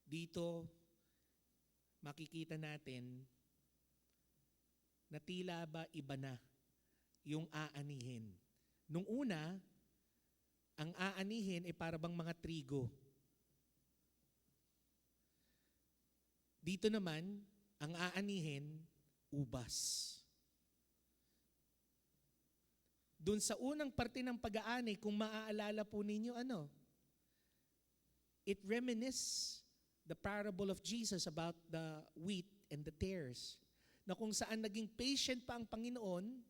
Dito, makikita natin na tila ba iba na yung aanihin. Nung una, ang aanihin ay para bang mga trigo. Dito naman, ang aanihin, ubas. Doon sa unang parte ng pag-aani, kung maaalala po ninyo, it reminisces the parable of Jesus about the wheat and the tares, na kung saan naging patient pa ang Panginoon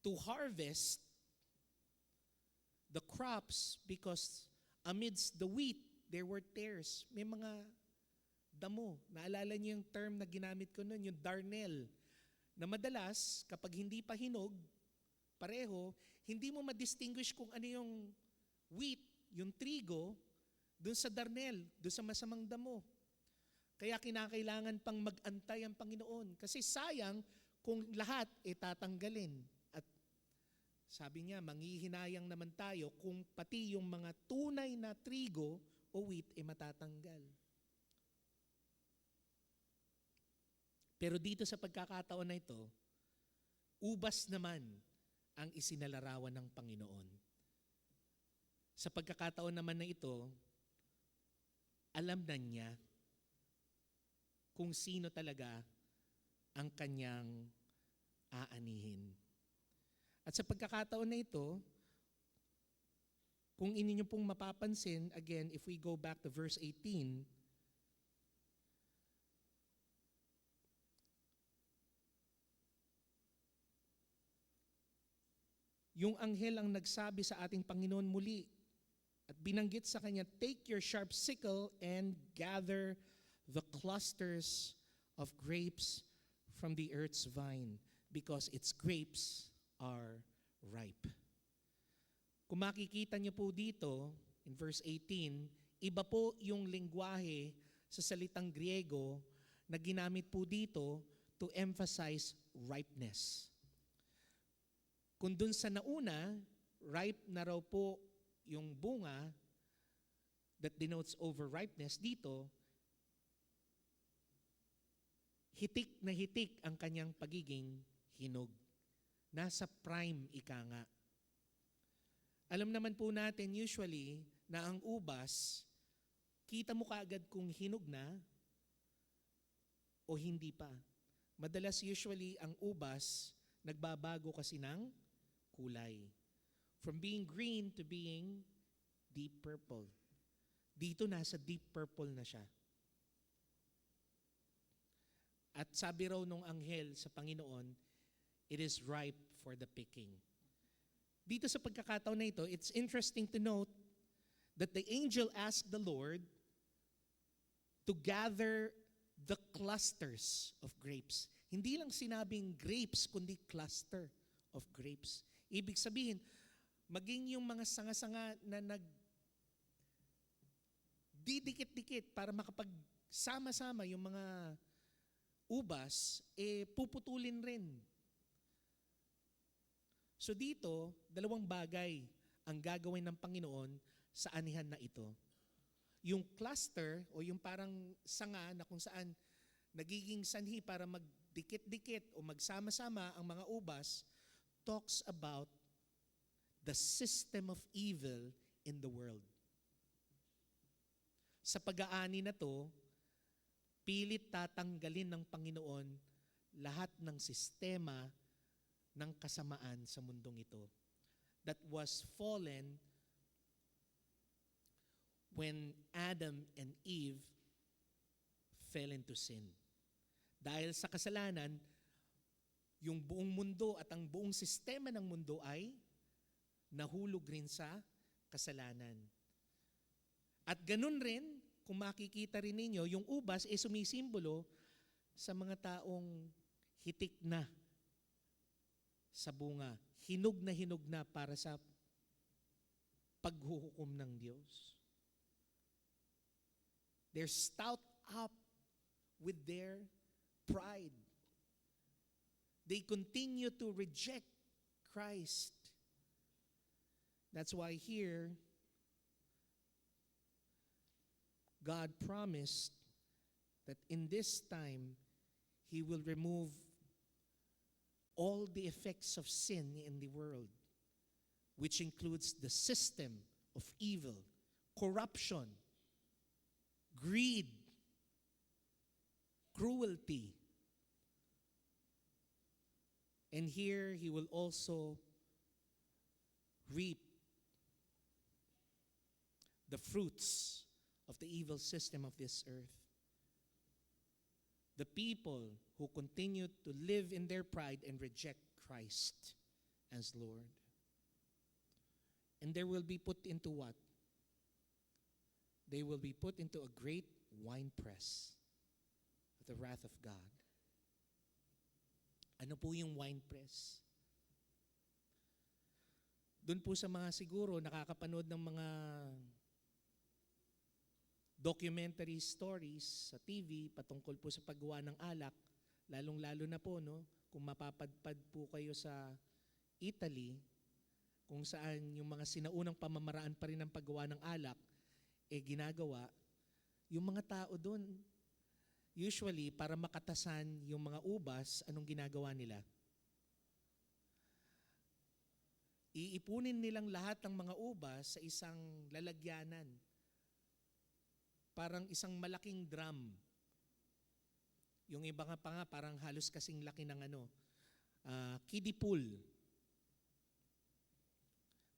to harvest the crops because amidst the wheat, there were tares. May mga damo. Naalala niyo yung term na ginamit ko noon, yung darnel, na madalas, kapag hindi pa hinog, pareho, hindi mo ma-distinguish kung ano yung wheat, yung trigo, dun sa darnel, dun sa masamang damo. Kaya kinakailangan pang mag-antay ang Panginoon. Kasi sayang kung lahat tatanggalin. At sabi niya, manghihinayang naman tayo kung pati yung mga tunay na trigo o wheat matatanggal. Pero dito sa pagkakataon na ito, ubas naman ang isinalarawan ng Panginoon. Sa pagkakataon naman na ito, alam na niya kung sino talaga ang kanyang aanihin. At sa pagkakataon na ito, kung inyo pong mapapansin, again, if we go back to verse 18, yung anghel ang nagsabi sa ating Panginoon muli at binanggit sa kanya, "Take your sharp sickle and gather the clusters of grapes from the earth's vine, because its grapes are ripe." Kung makikita niyo po dito, in verse 18, iba po yung lengguwahe sa salitang Griego na ginamit po dito to emphasize ripeness. Kung dun sa nauna, ripe na raw po yung bunga that denotes overripeness, dito, hitik na hitik ang kanyang pagiging hinog. Nasa prime ika nga. Alam naman po natin usually na ang ubas, kita mo kaagad kung hinog na o hindi pa. Madalas usually ang ubas, nagbabago kasi ng kulay. From being green to being deep purple. Dito nasa deep purple na siya. At sabi raw nung anghel sa Panginoon, it is ripe for the picking. Dito sa pagkakataon na ito, it's interesting to note that the angel asked the Lord to gather the clusters of grapes. Hindi lang sinabing grapes, kundi cluster of grapes. Ibig sabihin, maging yung mga sanga-sanga na didikit-dikit para makapagsama-sama yung mga ubas, puputulin rin. So dito, dalawang bagay ang gagawin ng Panginoon sa anihan na ito. Yung cluster o yung parang sanga na kung saan nagiging sanhi para magdikit-dikit o magsama-sama ang mga ubas, talks about the system of evil in the world. Sa pag-aani na to, pilit tatanggalin ng Panginoon lahat ng sistema ng kasamaan sa mundong ito that was fallen when Adam and Eve fell into sin. Dahil sa kasalanan, yung buong mundo at ang buong sistema ng mundo ay nahulog rin sa kasalanan. At ganun rin, kung makikita rin ninyo, yung ubas ay sumisimbolo sa mga taong hitik na sa bunga, hinog na para sa paghuhukom ng Diyos. They're stout up with their pride. They continue to reject Christ. That's why here, God promised that in this time, He will remove all the effects of sin in the world, which includes the system of evil, corruption, greed, cruelty. And here He will also reap the fruits of the evil system of this earth. The people who continue to live in their pride and reject Christ as Lord. And they will be put into what? They will be put into a great winepress of the wrath of God. Ano po yung winepress? Doon po sa mga siguro nakakapanood ng mga documentary stories sa TV patungkol po sa paggawa ng alak, lalong-lalo na po, no, kung mapapadpad po kayo sa Italy, kung saan yung mga sinaunang pamamaraan pa rin ng paggawa ng alak, ginagawa, yung mga tao doon, usually, para makatasan yung mga ubas, anong ginagawa nila? Iipunin nilang lahat ng mga ubas sa isang lalagyanan. Parang isang malaking drum. Yung iba nga pa nga parang halos kasing laki ng kiddie pool.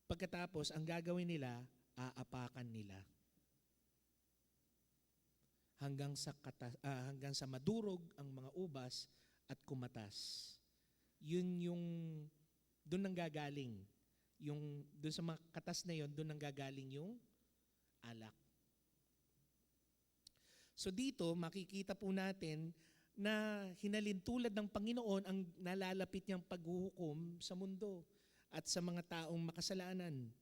Pagkatapos, ang gagawin nila, aapakan nila. Hanggang sa madurog ang mga ubas at kumatas. Yun yung, doon nang gagaling. Doon sa mga katas na yun, doon nang gagaling yung alak. So dito, makikita po natin na hinalintulad ng Panginoon ang nalalapit niyang paghuhukom sa mundo at sa mga taong makasalanan.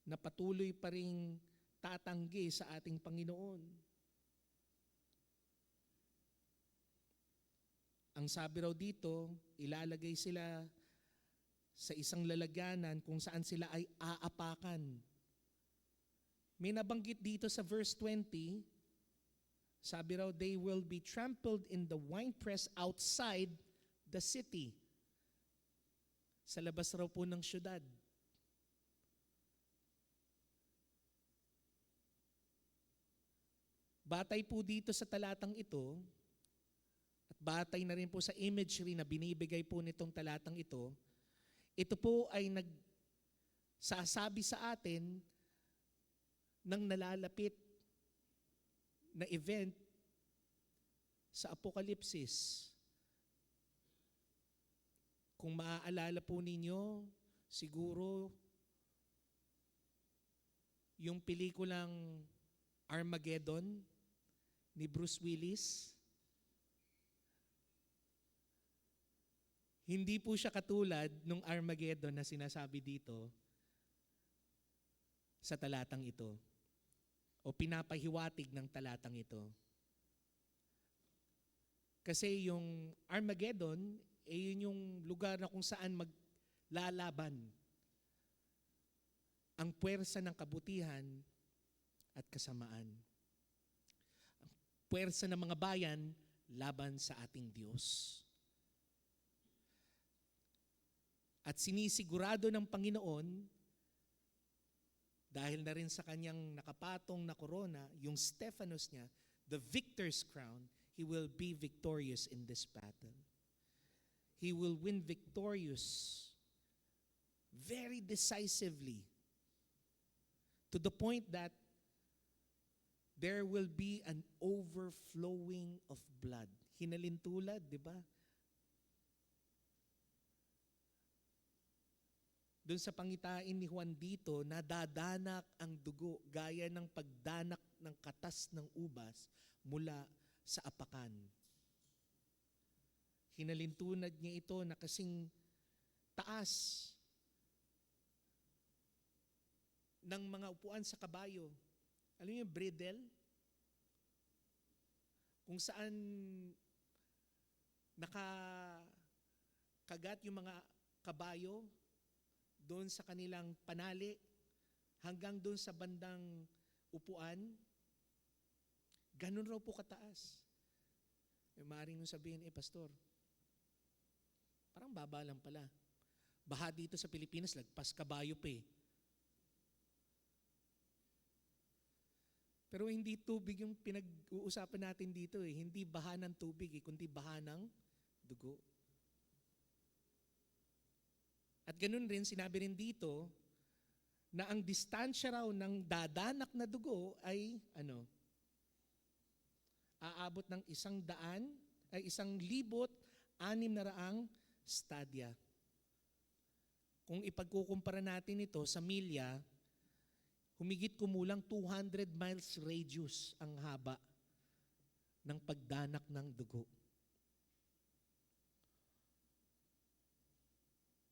Na patuloy pa ring tatanggi sa ating Panginoon. Ang sabi raw dito, ilalagay sila sa isang lalagyanan kung saan sila ay aapakan. May nabanggit dito sa verse 20, sabi raw, they will be trampled in the winepress outside the city. Sa labas raw po ng syudad. Batay po dito sa talatang ito, at batay na rin po sa imagery na binibigay po nitong talatang ito po ay nagsasabi sa atin ng nalalapit na event sa Apokalipsis. Kung maaalala po ninyo, siguro yung pelikulang Armageddon ni Bruce Willis, hindi po siya katulad nung Armageddon na sinasabi dito sa talatang ito o pinapahiwatig ng talatang ito. Kasi yung Armageddon, yun yung lugar na kung saan maglalaban ang puwersa ng kabutihan at kasamaan. Ang puwersa ng mga bayan laban sa ating Diyos. At sinisigurado ng Panginoon, dahil na rin sa kanyang nakapatong na korona, yung Stephanos niya, the victor's crown, he will be victorious in this battle. He will win victorious very decisively to the point that there will be an overflowing of blood. Hinalintulad, di ba? Doon sa pangitain ni Juan dito, nadadanak ang dugo gaya ng pagdanak ng katas ng ubas mula sa apakan. Hinalintulad niya ito na kasing taas ng mga upuan sa kabayo. Alam niyo yung bridle? Kung saan nakakagat yung mga kabayo doon sa kanilang panali hanggang doon sa bandang upuan, ganun raw po kataas. Maaaring nung sabihin, pastor, parang baba lang pala. Baha dito sa Pilipinas, lagpas kabayo pa eh. Pero hindi tubig yung pinag-uusapan natin dito eh. Hindi baha ng tubig kundi baha ng dugo. At ganun rin, sinabi rin dito, na ang distansya raw ng dadanak na dugo ay, aabot ng 1,600 stadia. Kung ipagkukumpara natin ito sa milya, humigit kumulang 200 miles radius ang haba ng pagdanak ng dugo.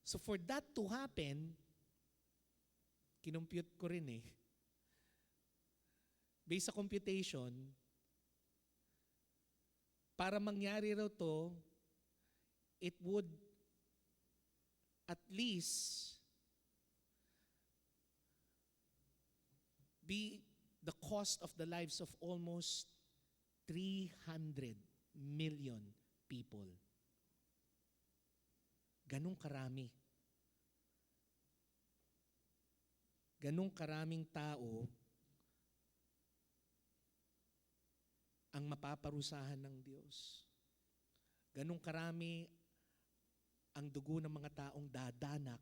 So for that to happen, kinumpute ko rin based sa computation, para mangyari raw to, it would at least be the cost of the lives of almost 300 million people. Ganong karami. Ganong karaming tao ang mapaparusahan ng Diyos. Ganong karami ang dugo ng mga taong dadanak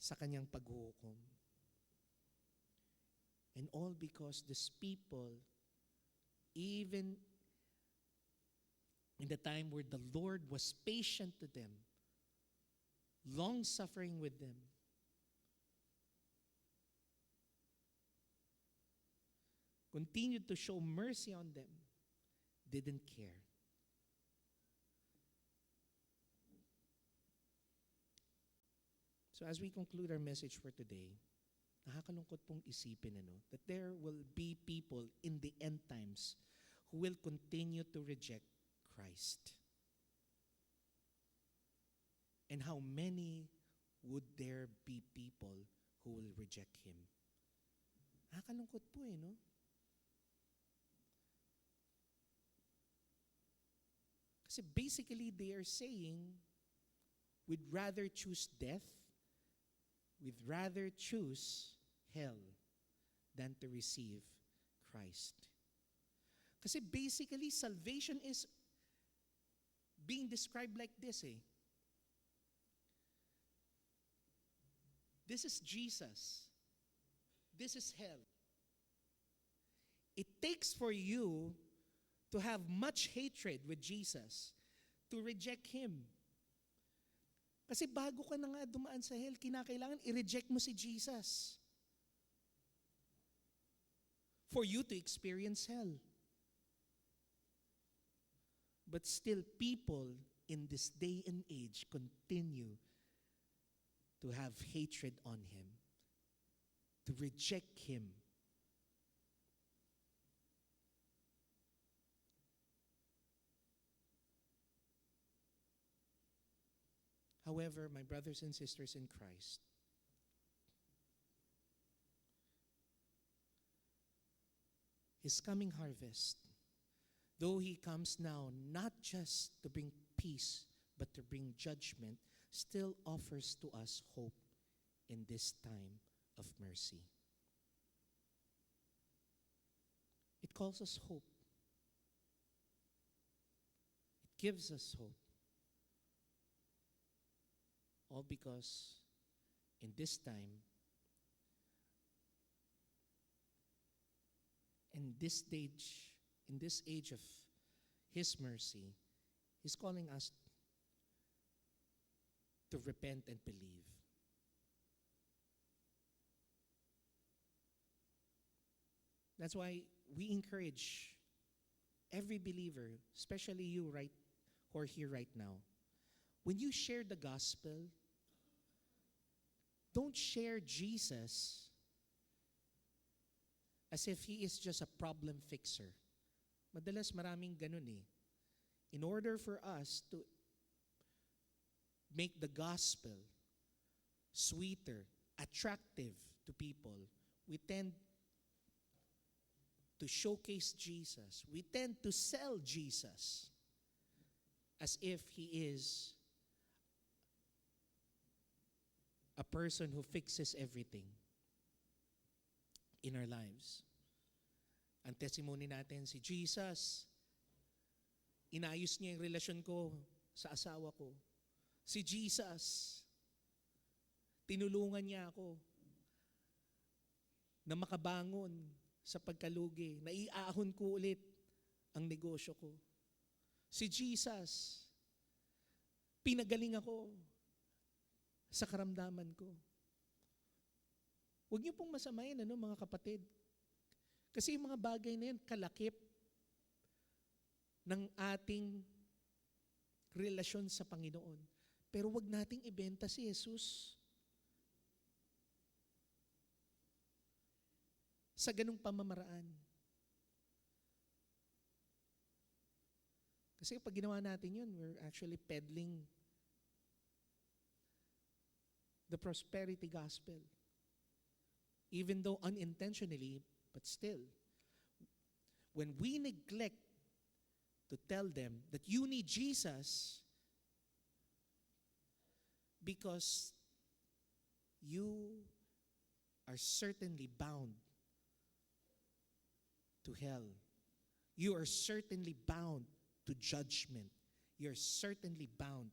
sa kanyang paghuhukom. And all because these people, even in the time where the Lord was patient to them, long-suffering with them, continued to show mercy on them, didn't care. So as we conclude our message for today, nakakalungkot pong isipin that there will be people in the end times who will continue to reject Christ. And how many would there be people who will reject Him? Nakakalungkot po no? Kasi basically they are saying, we'd rather choose death, we'd rather choose hell than to receive Christ. Kasi basically, salvation is being described like this This is Jesus. This is hell. It takes for you to have much hatred with Jesus, to reject Him. Kasi bago ka na nga dumaan sa hell, kinakailangan i-reject mo si Jesus for you to experience hell. But still, people in this day and age continue to have hatred on Him, to reject Him. However, my brothers and sisters in Christ, His coming harvest, though He comes now not just to bring peace, but to bring judgment, still offers to us hope in this time of mercy. It calls us hope. It gives us hope. All because in this time, in this age of His mercy, He's calling us to repent and believe. That's why we encourage every believer, especially you who are here right now, when you share the gospel, don't share Jesus as if He is just a problem fixer. Madalas maraming ganun In order for us to make the gospel sweeter, attractive to people, we tend to showcase Jesus. We tend to sell Jesus as if He is a person who fixes everything in our lives. Ang testimony natin, si Jesus, inayos niya yung relasyon ko sa asawa ko. Si Jesus, tinulungan niya ako na makabangon sa pagkalugi. Naiahon ko ulit ang negosyo ko. Si Jesus, pinagaling ako sa karamdaman ko. Huwag niyo pong masamayin, mga kapatid. Kasi yung mga bagay na yan, kalakip ng ating relasyon sa Panginoon. Pero huwag nating ibenta si Jesus sa ganung pamamaraan. Kasi pag ginawa natin yun, we're actually peddling the prosperity gospel. Even though unintentionally, but still, when we neglect to tell them that you need Jesus because you are certainly bound to hell you are certainly bound to judgment. You're certainly bound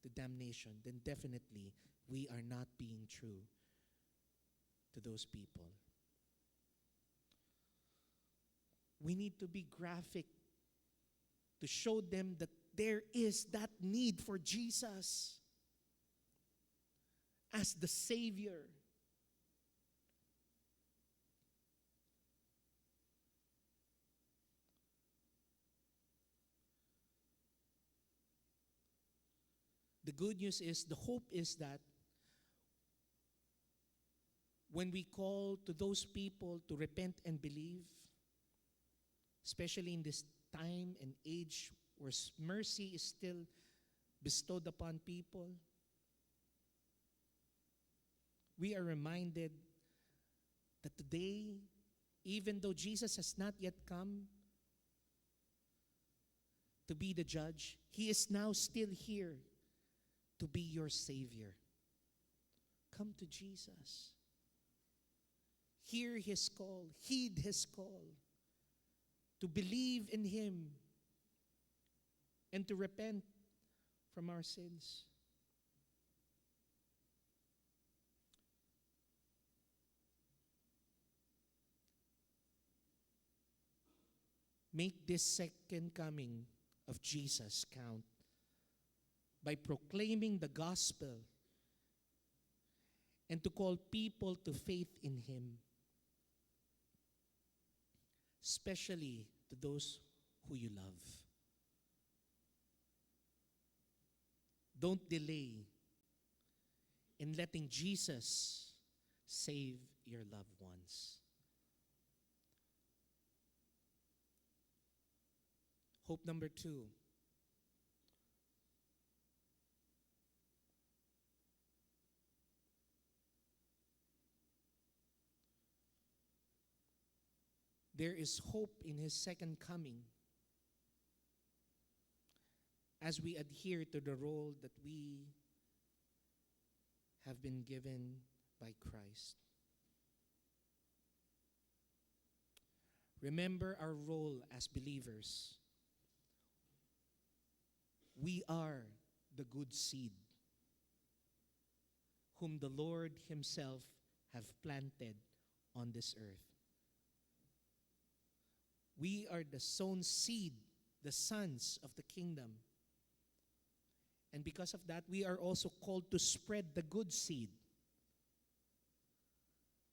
to damnation. Then definitely we are not being true to those people. We need to be graphic to show them that there is that need for Jesus as the Savior. The good news is, the hope is that when we call to those people to repent and believe, especially in this time and age where mercy is still bestowed upon people, we are reminded that today, even though Jesus has not yet come to be the judge, He is now still here to be your Savior. Come to Jesus. Hear His call, heed His call, to believe in Him and to repent from our sins. Make this second coming of Jesus count by proclaiming the gospel and to call people to faith in Him, especially to those who you love. Don't delay in letting Jesus save your loved ones. Hope number 2. There is hope in His second coming as we adhere to the role that we have been given by Christ. Remember our role as believers. We are the good seed whom the Lord Himself have planted on this earth. We are the sown seed, the sons of the kingdom. And because of that, we are also called to spread the good seed.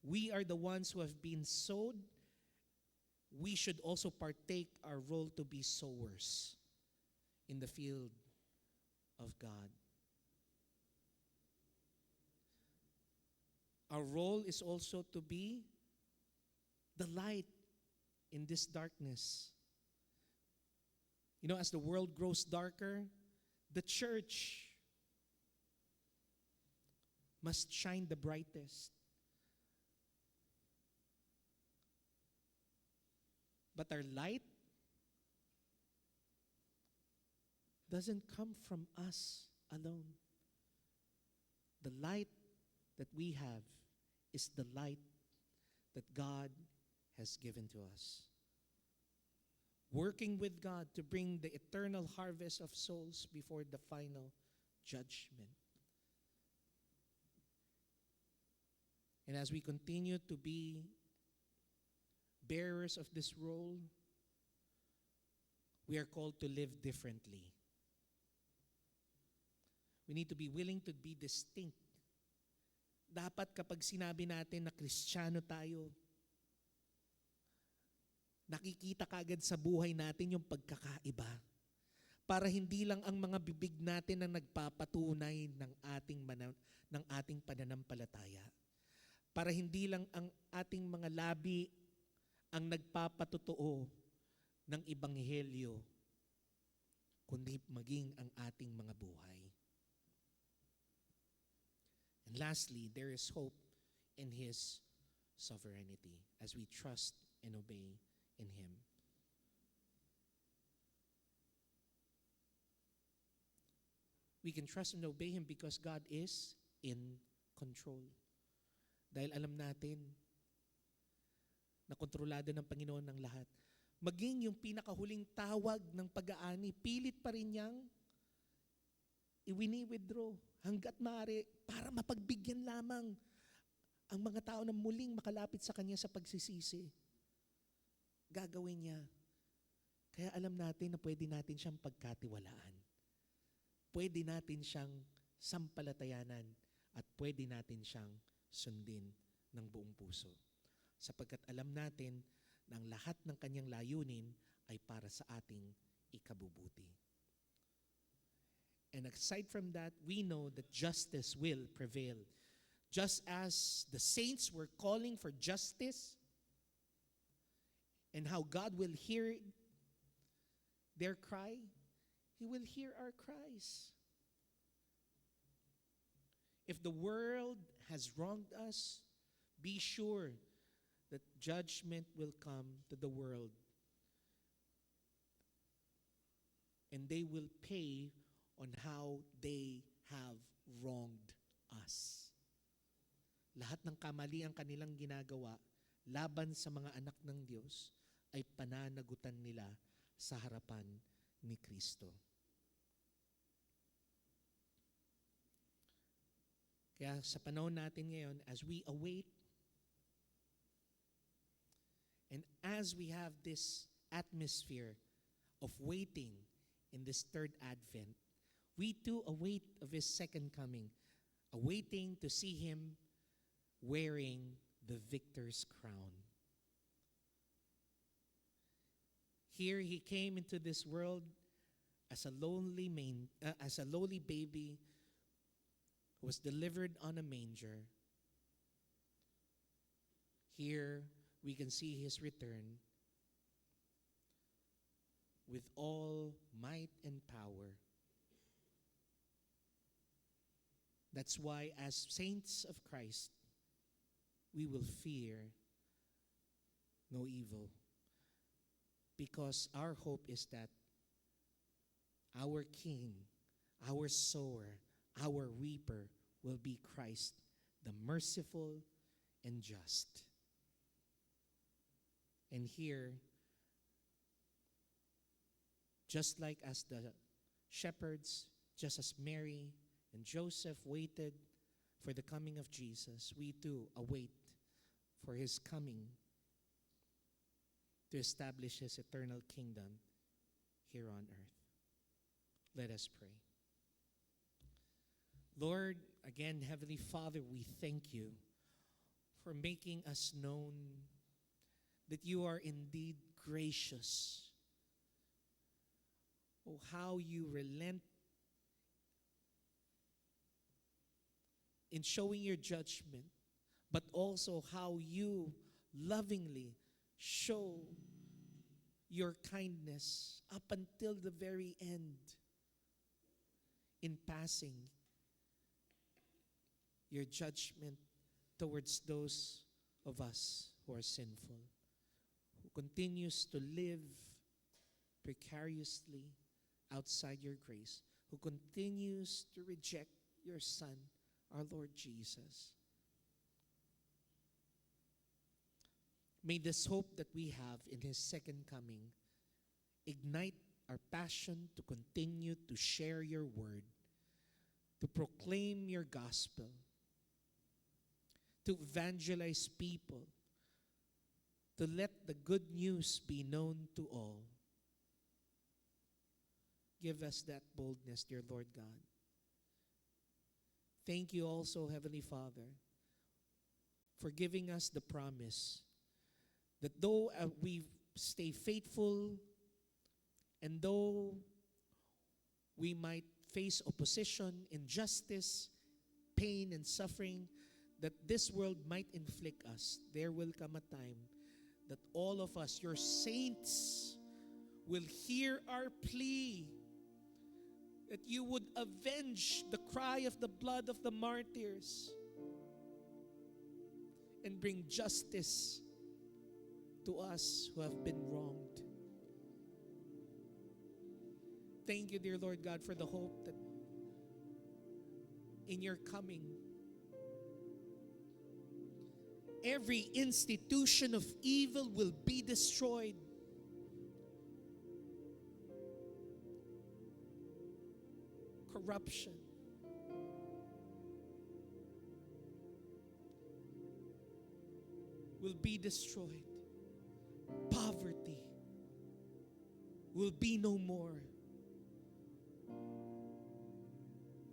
We are the ones who have been sowed. We should also partake our role to be sowers in the field of God. Our role is also to be the light in this darkness. You know, as the world grows darker, the church must shine the brightest. But our light doesn't come from us alone. The light that we have is the light that God has given to us. Working with God to bring the eternal harvest of souls before the final judgment. And as we continue to be bearers of this role, we are called to live differently. We need to be willing to be distinct. Dapat kapag sinabi natin na Kristiyano tayo, nakikita kagad sa buhay natin yung pagkakaiba. Para hindi lang ang mga bibig natin ang nagpapatunay ng ating pananampalataya. Para hindi lang ang ating mga labi ang nagpapatotoo ng ebanghelyo, kundi maging ang ating mga buhay. And lastly, there is hope in His sovereignty as we trust and obey in Him. We can trust and obey Him because God is in control. Dahil alam natin na kontrolado ng Panginoon ng lahat. maging yung pinakahuling tawag ng pag-aani, pilit pa rin niyang iwini-withdraw hanggat maaari para mapagbigyan lamang ang mga tao na muling makalapit sa Kanya sa pagsisisi. Gagawin niya. Kaya alam natin na pwede natin siyang pagkatiwalaan. Pwede natin siyang sampalatayanan at pwede natin siyang sundin ng buong puso. Sapagkat alam natin na ang lahat ng Kanyang layunin ay para sa ating ikabubuti. And aside from that, we know that justice will prevail. Just as the saints were calling for justice, and how God will hear their cry, He will hear our cries. If the world has wronged us, be sure that judgment will come to the world. And they will pay on how they have wronged us. Lahat ng kamaliang kanilang ginagawa laban sa mga anak ng Diyos ay pananagutan nila sa harapan ni Kristo. Kaya sa panahon natin ngayon, as we await and as we have this atmosphere of waiting in this third Advent, we too await of His second coming, awaiting to see Him wearing the victor's crown. Here He came into this world as a lowly baby who was delivered on a manger. Here we can see His return with all might and power. That's why as saints of Christ, we will fear no evil. Because our hope is that our King, our sower, our reaper will be Christ, the merciful and just. And here, just like as the shepherds, just as Mary and Joseph waited for the coming of Jesus, we too await for His coming to establish His eternal kingdom here on earth. Let us pray. Lord, again, Heavenly Father, we thank You for making us known that You are indeed gracious. Oh, how You relent in showing Your judgment, but also how You lovingly show Your kindness up until the very end in passing Your judgment towards those of us who are sinful, who continues to live precariously outside Your grace, who continues to reject Your Son, our Lord Jesus. May this hope that we have in His second coming ignite our passion to continue to share Your word, to proclaim Your gospel, to evangelize people, to let the good news be known to all. Give us that boldness, dear Lord God. Thank You also, Heavenly Father, for giving us the promise that though we stay faithful and though we might face opposition, injustice, pain, and suffering that this world might inflict us, there will come a time that all of us, Your saints, will hear our plea that You would avenge the cry of the blood of the martyrs and bring justice to us who have been wronged. Thank You, dear Lord God, for the hope that in Your coming, every institution of evil will be destroyed. corruption. Will be destroyed. Poverty will be no more.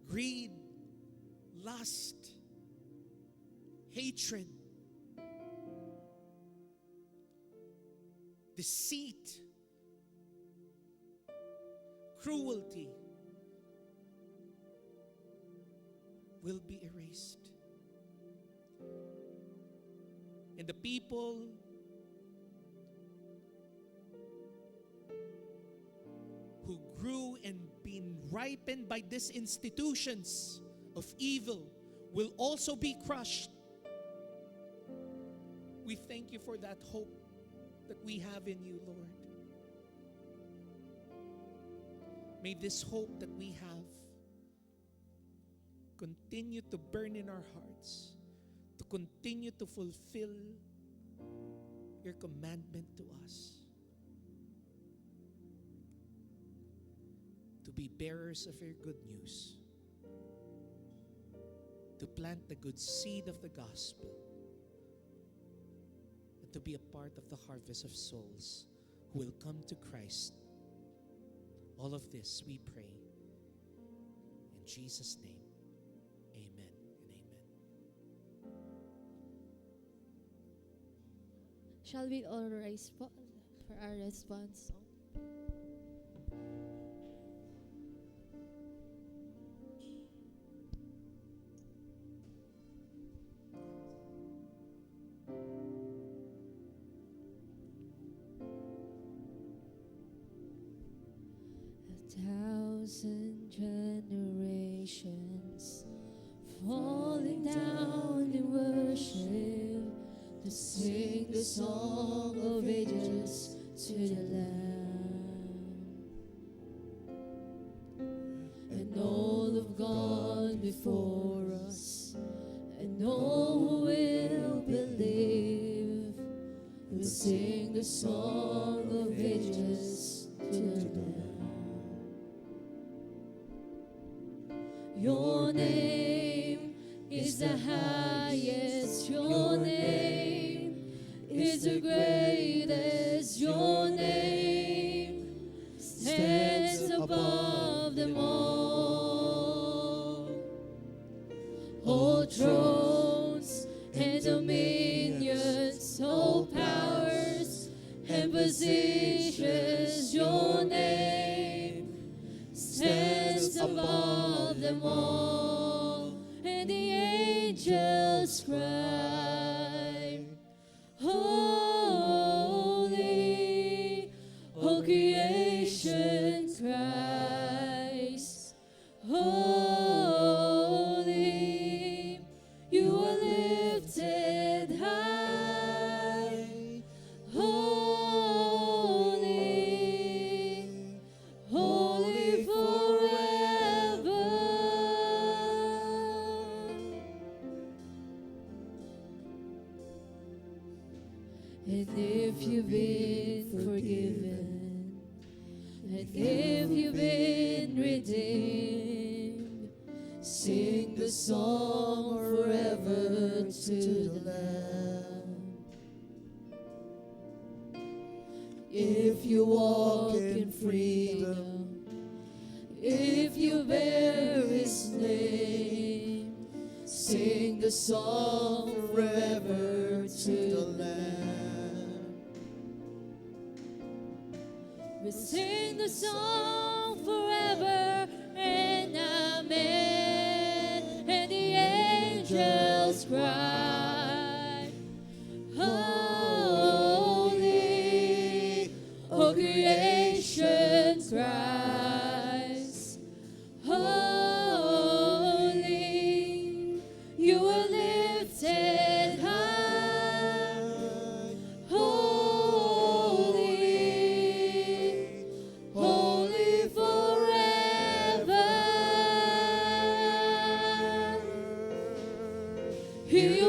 Greed, lust, hatred, deceit, cruelty will be erased. And the people who grew and been ripened by these institutions of evil will also be crushed. We thank you for that hope that we have in you, Lord. May this hope that we have continue to burn in our hearts, to continue to fulfill your commandment to us, to be bearers of your good news, to plant the good seed of the gospel, and to be a part of the harvest of souls who will come to Christ. All of this we pray in Jesus' name. Amen and amen. Shall we all rise for our response song? Thousand generations falling down in worship to sing the song of ages to the Lamb, and all have gone before us, and all who will believe will sing the song of ages to the Lamb. Your name is the highest, your name is the greatest, your name stands above them all. All thrones and dominions, all powers and positions, your name stands above them all. And the angels cry, holy, all creation cries, holy, you are lifted high, holy, holy forever. And if you've been forgiven, and if you've been redeemed, sing the song forever to the Lamb. If you walk in freedom, if you bear His name, sing the song forever to the Lamb. We sing the song forever and amen. And the angels cry, holy, all creation cries, holy, you are lifted high, holy, holy forever. He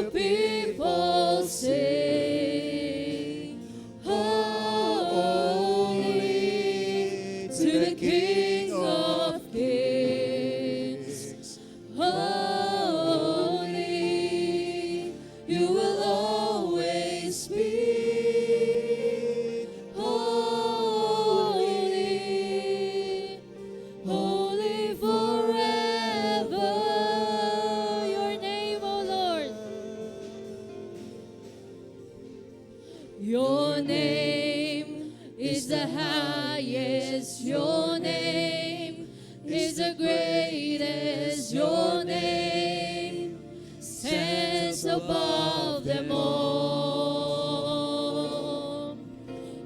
Your name is the highest. Your name is the greatest. Your name stands above them all.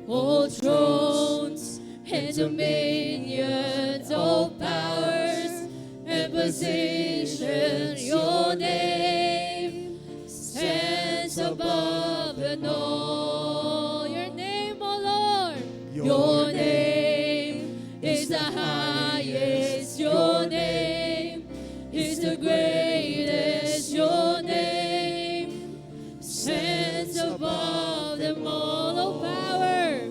All thrones and dominions, all powers and positions, your name stands above them all. Your name, O Lord, your name is the highest. Your name is the greatest. Your name stands above them all. All power,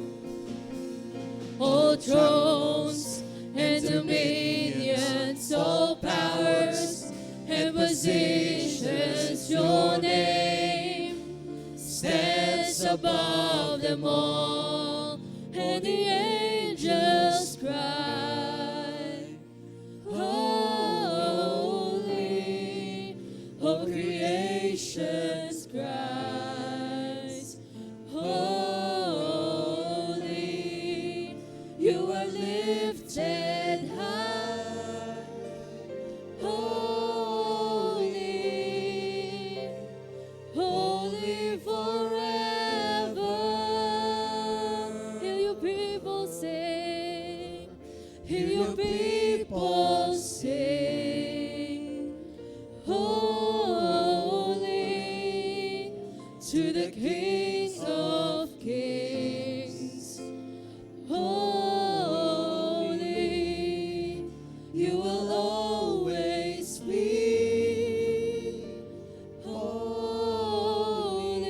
all thrones and dominions, all powers and positions, your name stands above them all. And the angels cry, holy, all creation cries, holy, you are lifted high, holy, holy forever. Hear your people sing, hear your people sing, holy to the King of Kings. Holy, you will always be. Holy,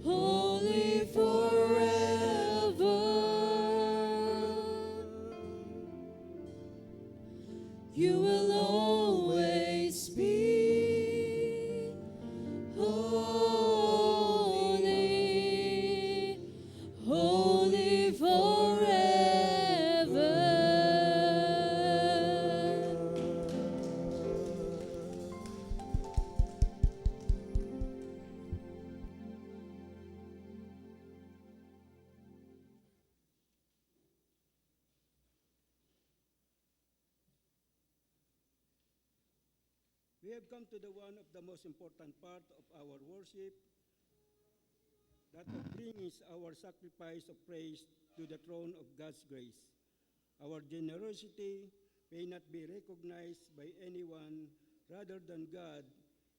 holy forever. You will always be. Holy, holy forever. We have come to the one of the most important part of our worship, that of bringing our sacrifice of praise to the throne of God's grace. Our generosity may not be recognized by anyone rather than God,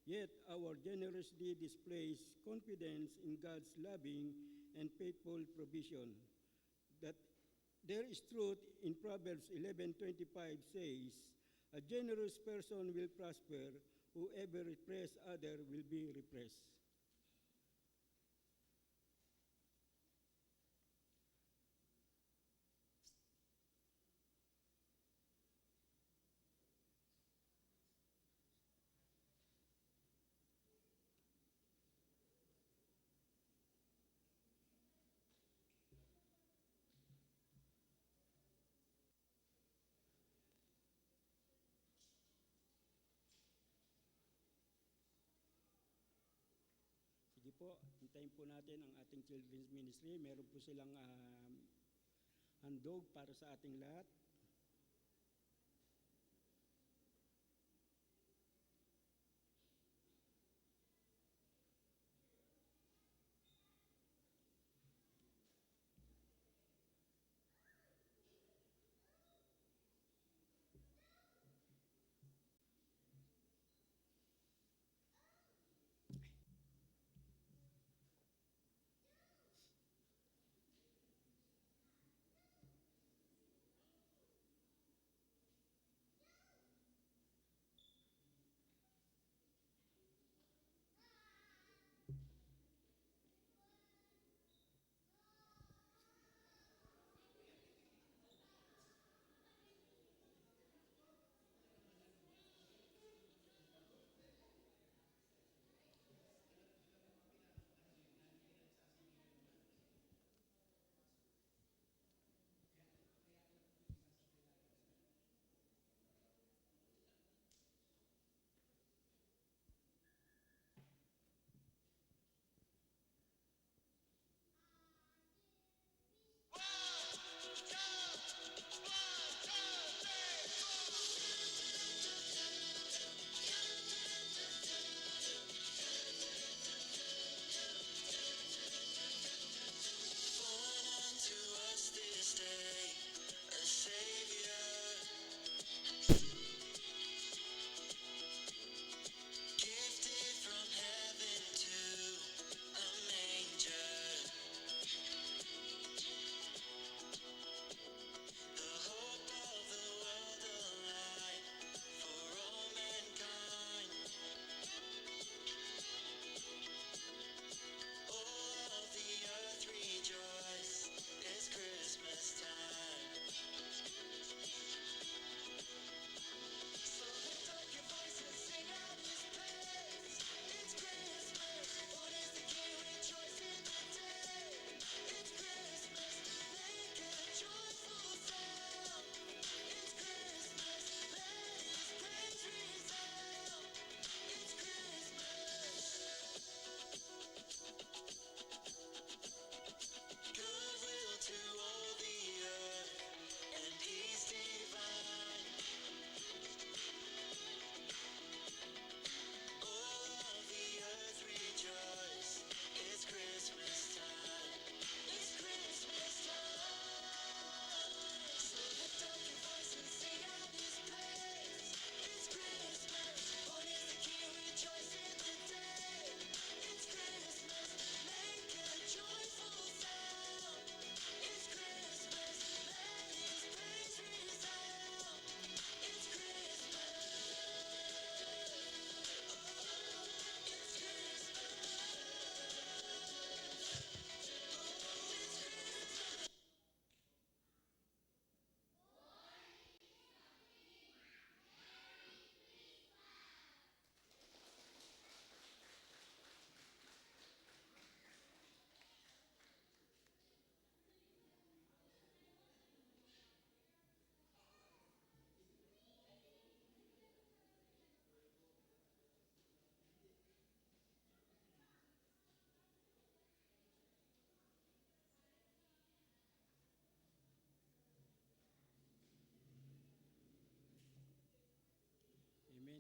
yet our generosity displays confidence in God's loving and faithful provision. That there is truth in Proverbs 11:25 says, "A generous person will prosper, whoever repress other will be repressed." Sige po, hintayin po natin ang ating children's ministry. Meron po silang handog para sa ating lahat.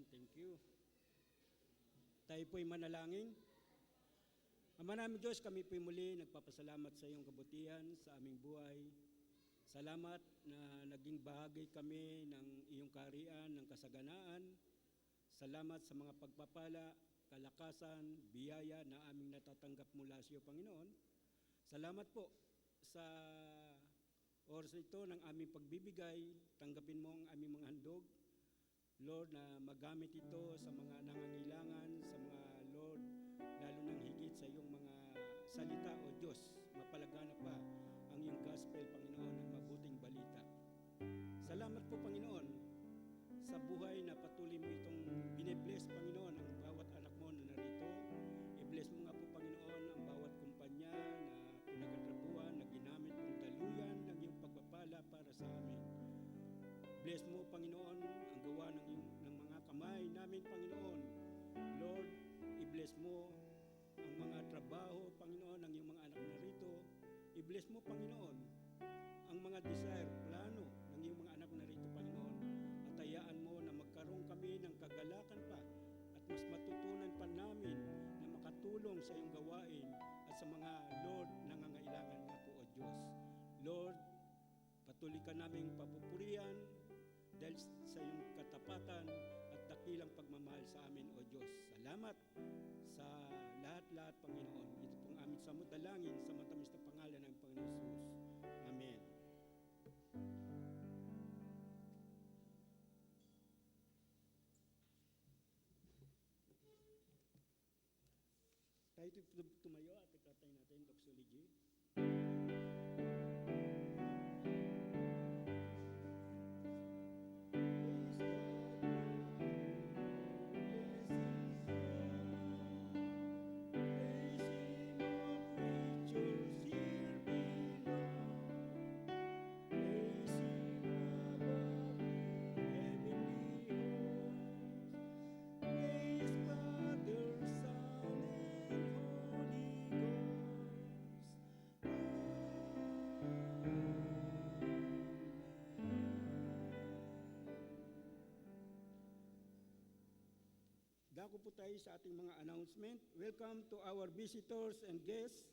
Thank you. Tayo po'y manalangin. Ama namin Diyos, kami po'y muli nagpapasalamat sa iyong kabutihan sa aming buhay. Salamat na naging bahagi kami ng iyong kaharian, ng kasaganaan. Salamat sa mga pagpapala, kalakasan, biyaya na aming natatanggap mula sa iyo, Panginoon. Salamat po sa oras ito ng aming pagbibigay. Tanggapin mo ang aming mga handog. Lord, na magamit ito sa mga nangangailangan, sa mga Lord, lalo nang higit sa iyong mga salita, O Diyos, mapalagana pa ang iyong gospel, Panginoon, ng mabuting balita. Salamat po, Panginoon, sa buhay na patuloy mo itong binibless, Panginoon, ang bawat anak mo na narito. I-bless mo nga po, Panginoon, ang bawat kumpanya na pinagkatrabuhan, na ginamit mong daluyan ng iyong pagpapala para sa amin. Bless mo, Panginoon, ang gawa ng mga kamay namin, Panginoon. Lord, i-bless mo ang mga trabaho, Panginoon, ng iyong mga anak na rito. I-bless mo, Panginoon, ang mga desire, plano ng iyong mga anak na rito, Panginoon. At hayaan mo na magkaroon kami ng kagalakan pa at mas matutunan pa namin na makatulong sa iyong gawain at sa mga, Lord, nangangailangan nga po, O Diyos. Lord, patuloy ka naming papupurihan dahil sa iyong katapatan at dakilang pagmamahal sa amin, O Diyos. Salamat sa lahat-lahat, Panginoon. Ito pong aming samudalangin sa matamis na pangalan ng Panginoon Jesus. Amen. Tayo tumayo at ikatay natin, doxology. Dako po tayo sa ating mga announcement. Welcome to our visitors and guests.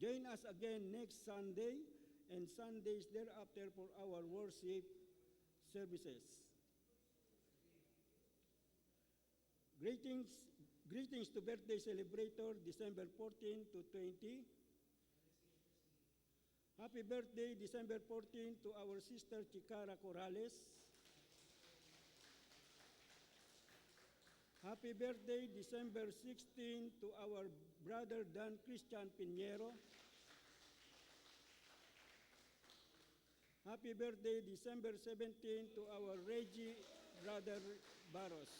Join us again next Sunday and Sundays thereafter for our worship services. Greetings to birthday celebrator December 14 to 20. Happy birthday December 14 to our sister Chicara Corrales. Happy birthday, December 16, to our brother Dan Christian Pinheiro. Happy birthday, December 17, to our Reggie brother Barros.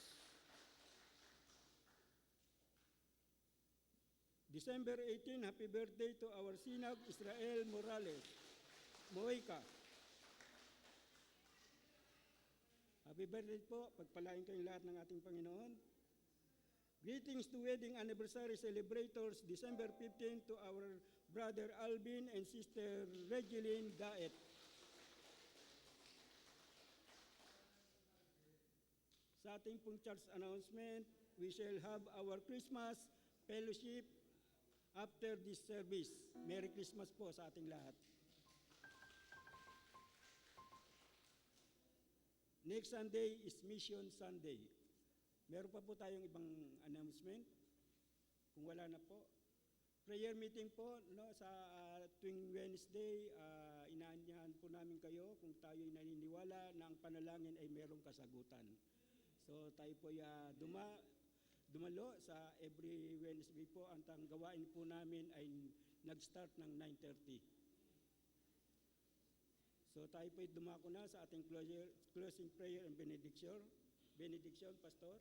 December 18, happy birthday to our Sinag Israel Morales, Moika. Happy birthday po, pagpalain kayong lahat ng ating Panginoon. Greetings to wedding anniversary celebrators, December 15 to our brother Alvin and sister Regeline Gaet. Sa ating pong church announcement, we shall have our Christmas fellowship after this service. Merry Christmas po sa ating lahat. Next Sunday is Mission Sunday. Meron pa po tayong ibang announcement? Kung wala na po. Prayer meeting po no, sa tuwing Wednesday, inaanyahan po namin kayo kung tayo'y naniniwala na ang panalangin ay merong kasagutan. So tayo po dumalo sa every Wednesday po. Ang gawain po namin ay nag-start ng 9:30. So tayo po dumako na sa ating closing prayer and benediction. Benediction, Pastor.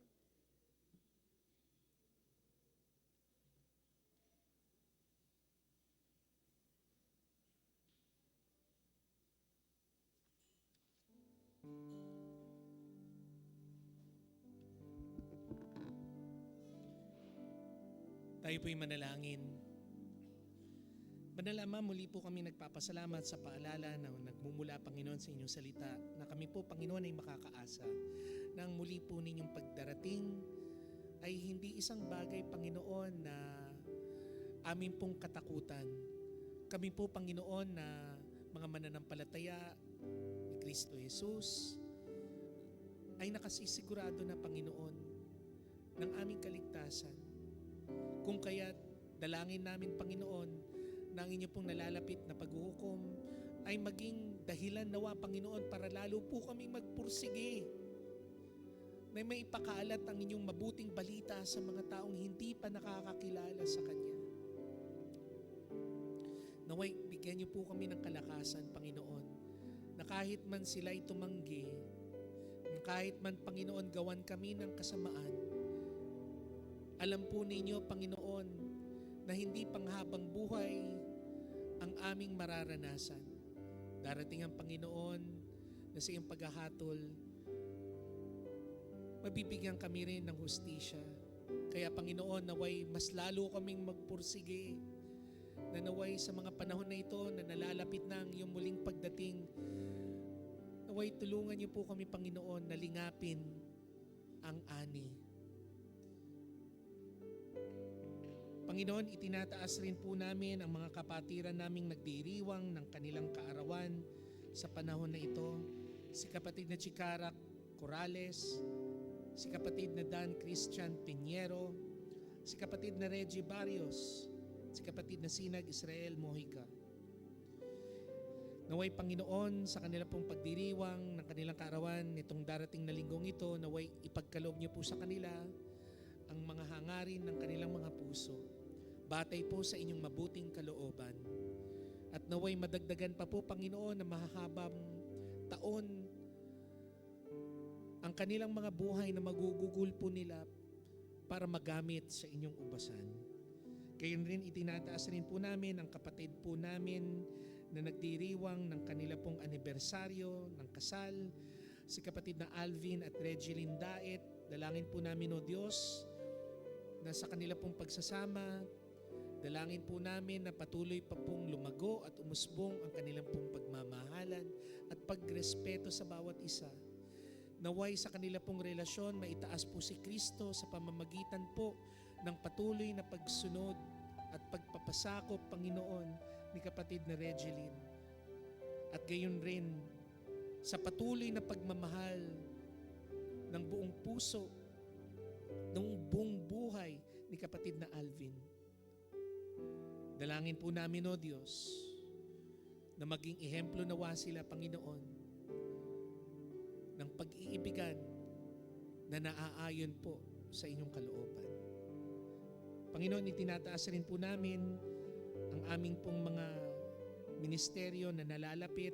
Tayo po'y manalangin. Banal Ama, muli po kami nagpapasalamat sa paalala na nagmumula, Panginoon, sa inyong salita na kami po, Panginoon, ay makakaasa ng muli po ninyong pagdarating isang bagay, Panginoon, na amin pong katakutan. Kami po, Panginoon, na mga mananampalataya ni Kristo Jesus ay nakasisigurado na, Panginoon, ng aming kaligtasan. Kung kaya't dalangin namin, Panginoon, na ang inyo pong nalalapit na paghuhukom ay maging dahilan nawa, Panginoon, para lalo po kaming magpursige na may ipakaalat ang inyong mabuting balita sa mga taong hindi pa nakakakilala sa Kanya. Naway, bigyan niyo po kami ng kalakasan, Panginoon, na kahit man sila'y tumanggi, na kahit man, Panginoon, gawan kami ng kasamaan, alam po ninyo, Panginoon, na hindi panghabang buhay ang aming mararanasan. Darating ang Panginoon na sa iyong paghahatol, mabibigyan kami rin ng hustisya. Kaya, Panginoon, naway mas lalo kaming magpursige, na naway sa mga panahon na ito na nalalapit na ang iyong muling pagdating, naway tulungan niyo po kami, Panginoon, na lingapin ang ani. Panginoon, itinataas rin po namin ang mga kapatiran naming nagdiriwang ng kanilang kaarawan sa panahon na ito. Si kapatid na Chikarak Corrales, si kapatid na Dan Christian Piñero, si kapatid na Reggie Barrios, si kapatid na Sinag Israel Mojica. Naway, Panginoon, sa kanila pong pagdiriwang ng kanilang kaarawan nitong darating na linggong ito, naway ipagkaloob niyo po sa kanila ang mga hangarin ng kanilang mga puso. Batay po sa inyong mabuting kalooban. At naway madagdagan pa po, Panginoon, na mahahabang taon ang kanilang mga buhay na magugugol po nila para magamit sa inyong ubasan. Gayon rin, itinataas rin po namin ang kapatid po namin na nagdiriwang ng kanila pong anibersaryo ng kasal, si kapatid na Alvin at Regeline Daet. Dalangin po namin, O Diyos, na sa kanila pong pagsasama, dalangin po namin na patuloy pa pong lumago at umusbong ang kanilang pong pagmamahalan at pagrespeto sa bawat isa. Naway sa kanila pong relasyon, maitaas po si Kristo sa pamamagitan po ng patuloy na pagsunod at pagpapasakop, Panginoon, ni kapatid na Regeline. At gayon rin, sa patuloy na pagmamahal ng buong puso, ng buong buhay ni kapatid na Alvin. Dalangin po namin, O Diyos, na maging ehemplo nawa sila, Panginoon, ng pag-iibigan na naaayon po sa inyong kalooban. Panginoon, itinataas rin po namin ang aming pong mga ministeryo na nalalapit,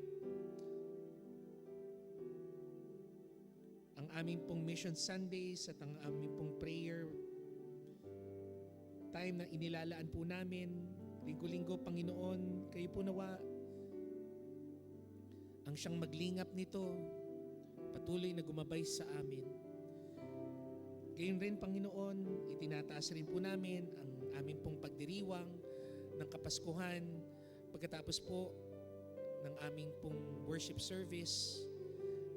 ang aming pong Mission Sundays at ang aming pong prayer time na inilalaan po namin, linggo-linggo, Panginoon, kayo po nawa ang siyang maglingap nito, patuloy na gumabay sa amin. Gayon rin, Panginoon, itinataas rin po namin ang aming pong pagdiriwang ng Kapaskuhan pagkatapos po ng aming pong worship service.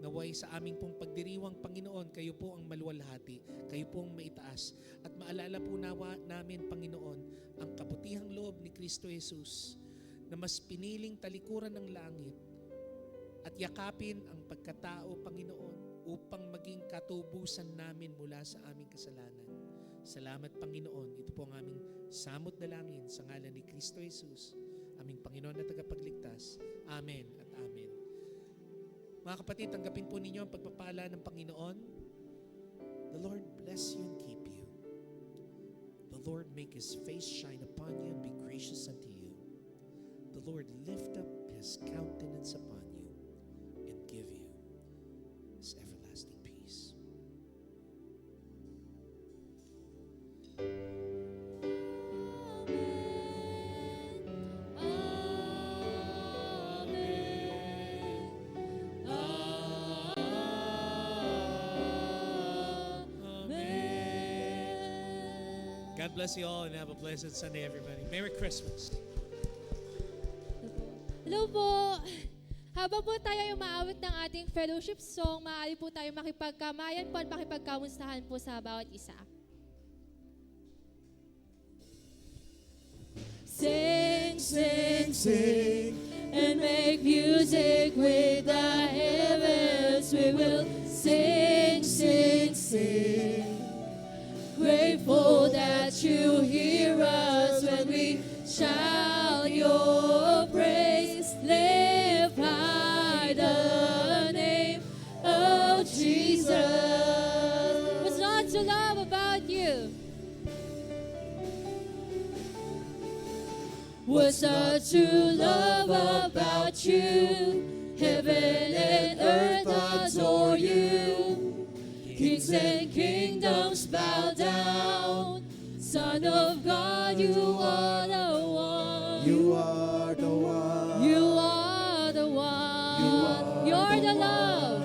Naway sa aming pong pagdiriwang, Panginoon, kayo po ang maluwalhati, kayo po ang maitaas. At maalala po nawa namin, Panginoon, ang kabutihang loob ni Kristo Jesus na mas piniling talikuran ng langit at yakapin ang pagkatao, Panginoon, upang maging katubusan namin mula sa aming kasalanan. Salamat, Panginoon. Ito po ang aming samot dalangin sa ngalan ni Kristo Jesus, aming Panginoon na tagapagligtas. Amen at amen. Mga kapatid, tanggapin po ninyo ang pagpapala ng Panginoon. The Lord bless you and keep you. The Lord make His face shine upon you and be gracious unto you. The Lord lift up His countenance upon you and give you His everlasting peace. God bless you all and have a blessed Sunday, everybody. Merry Christmas. Hello po! Habang po tayo ay umaawit ng ating fellowship song, maaari po tayo makipagkamayan po at makipagkamustahan po sa bawat isa. sing, sing, sing, and make music with the heavens. We will sing, sing, sing. Grateful that you hear us when we shout your praise. Lift high the name of Jesus. What's not to love about you? What's not to love about you? Heaven and earth adore you. Kings and kingdoms bow down. Son of God, you are the one. You are the one. You are the one. You're the love.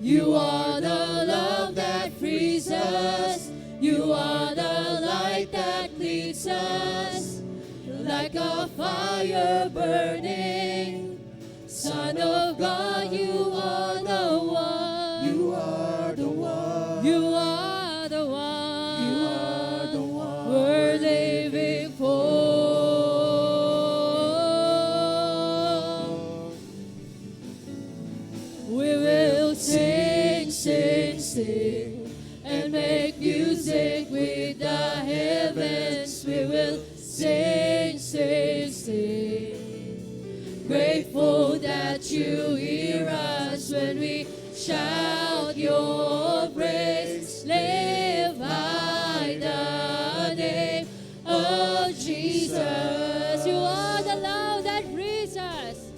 You are the love that frees us. You are the light that leads us. Like a fire burning. Son of God, you are the one. You are the one. You are the one. You are the one. We're living for. We will sing, sing, sing, and make music with the heavens. We will sing, sing, sing. Grateful that you hear us when we shout your praise. Lift high the name of Jesus. You are the love that frees us.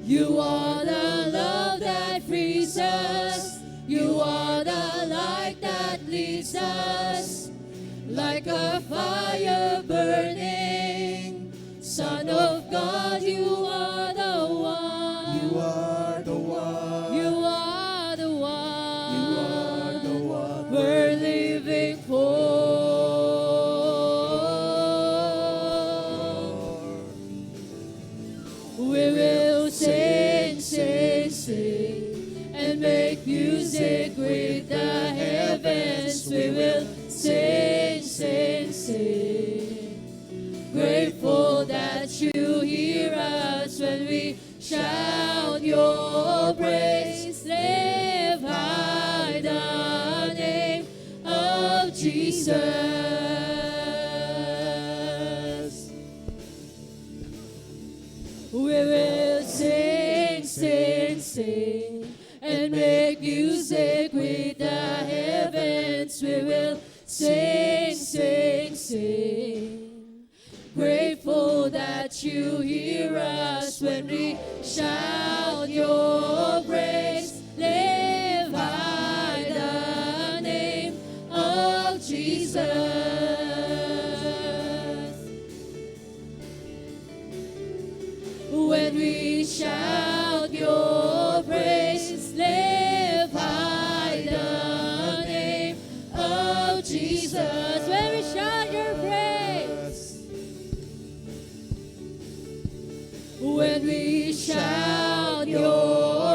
You are the love that frees us. You are the light that leads us. Like a fire burning. Son of God, you are the one. You are the one. You are the one. You are the one. We're living for. We will sing, sing, sing, and make music with the heavens. We will sing, sing, sing. Grateful that you hear us when we shout your praise. Lift high the name of Jesus. We will sing, sing, sing, and make music with the heavens. We will sing, sing, sing. Grateful that you hear us when we shout your praise. Lift high the name of Jesus. When we shout your praise, lift high the name of Jesus. When we shout your praise, when we shout your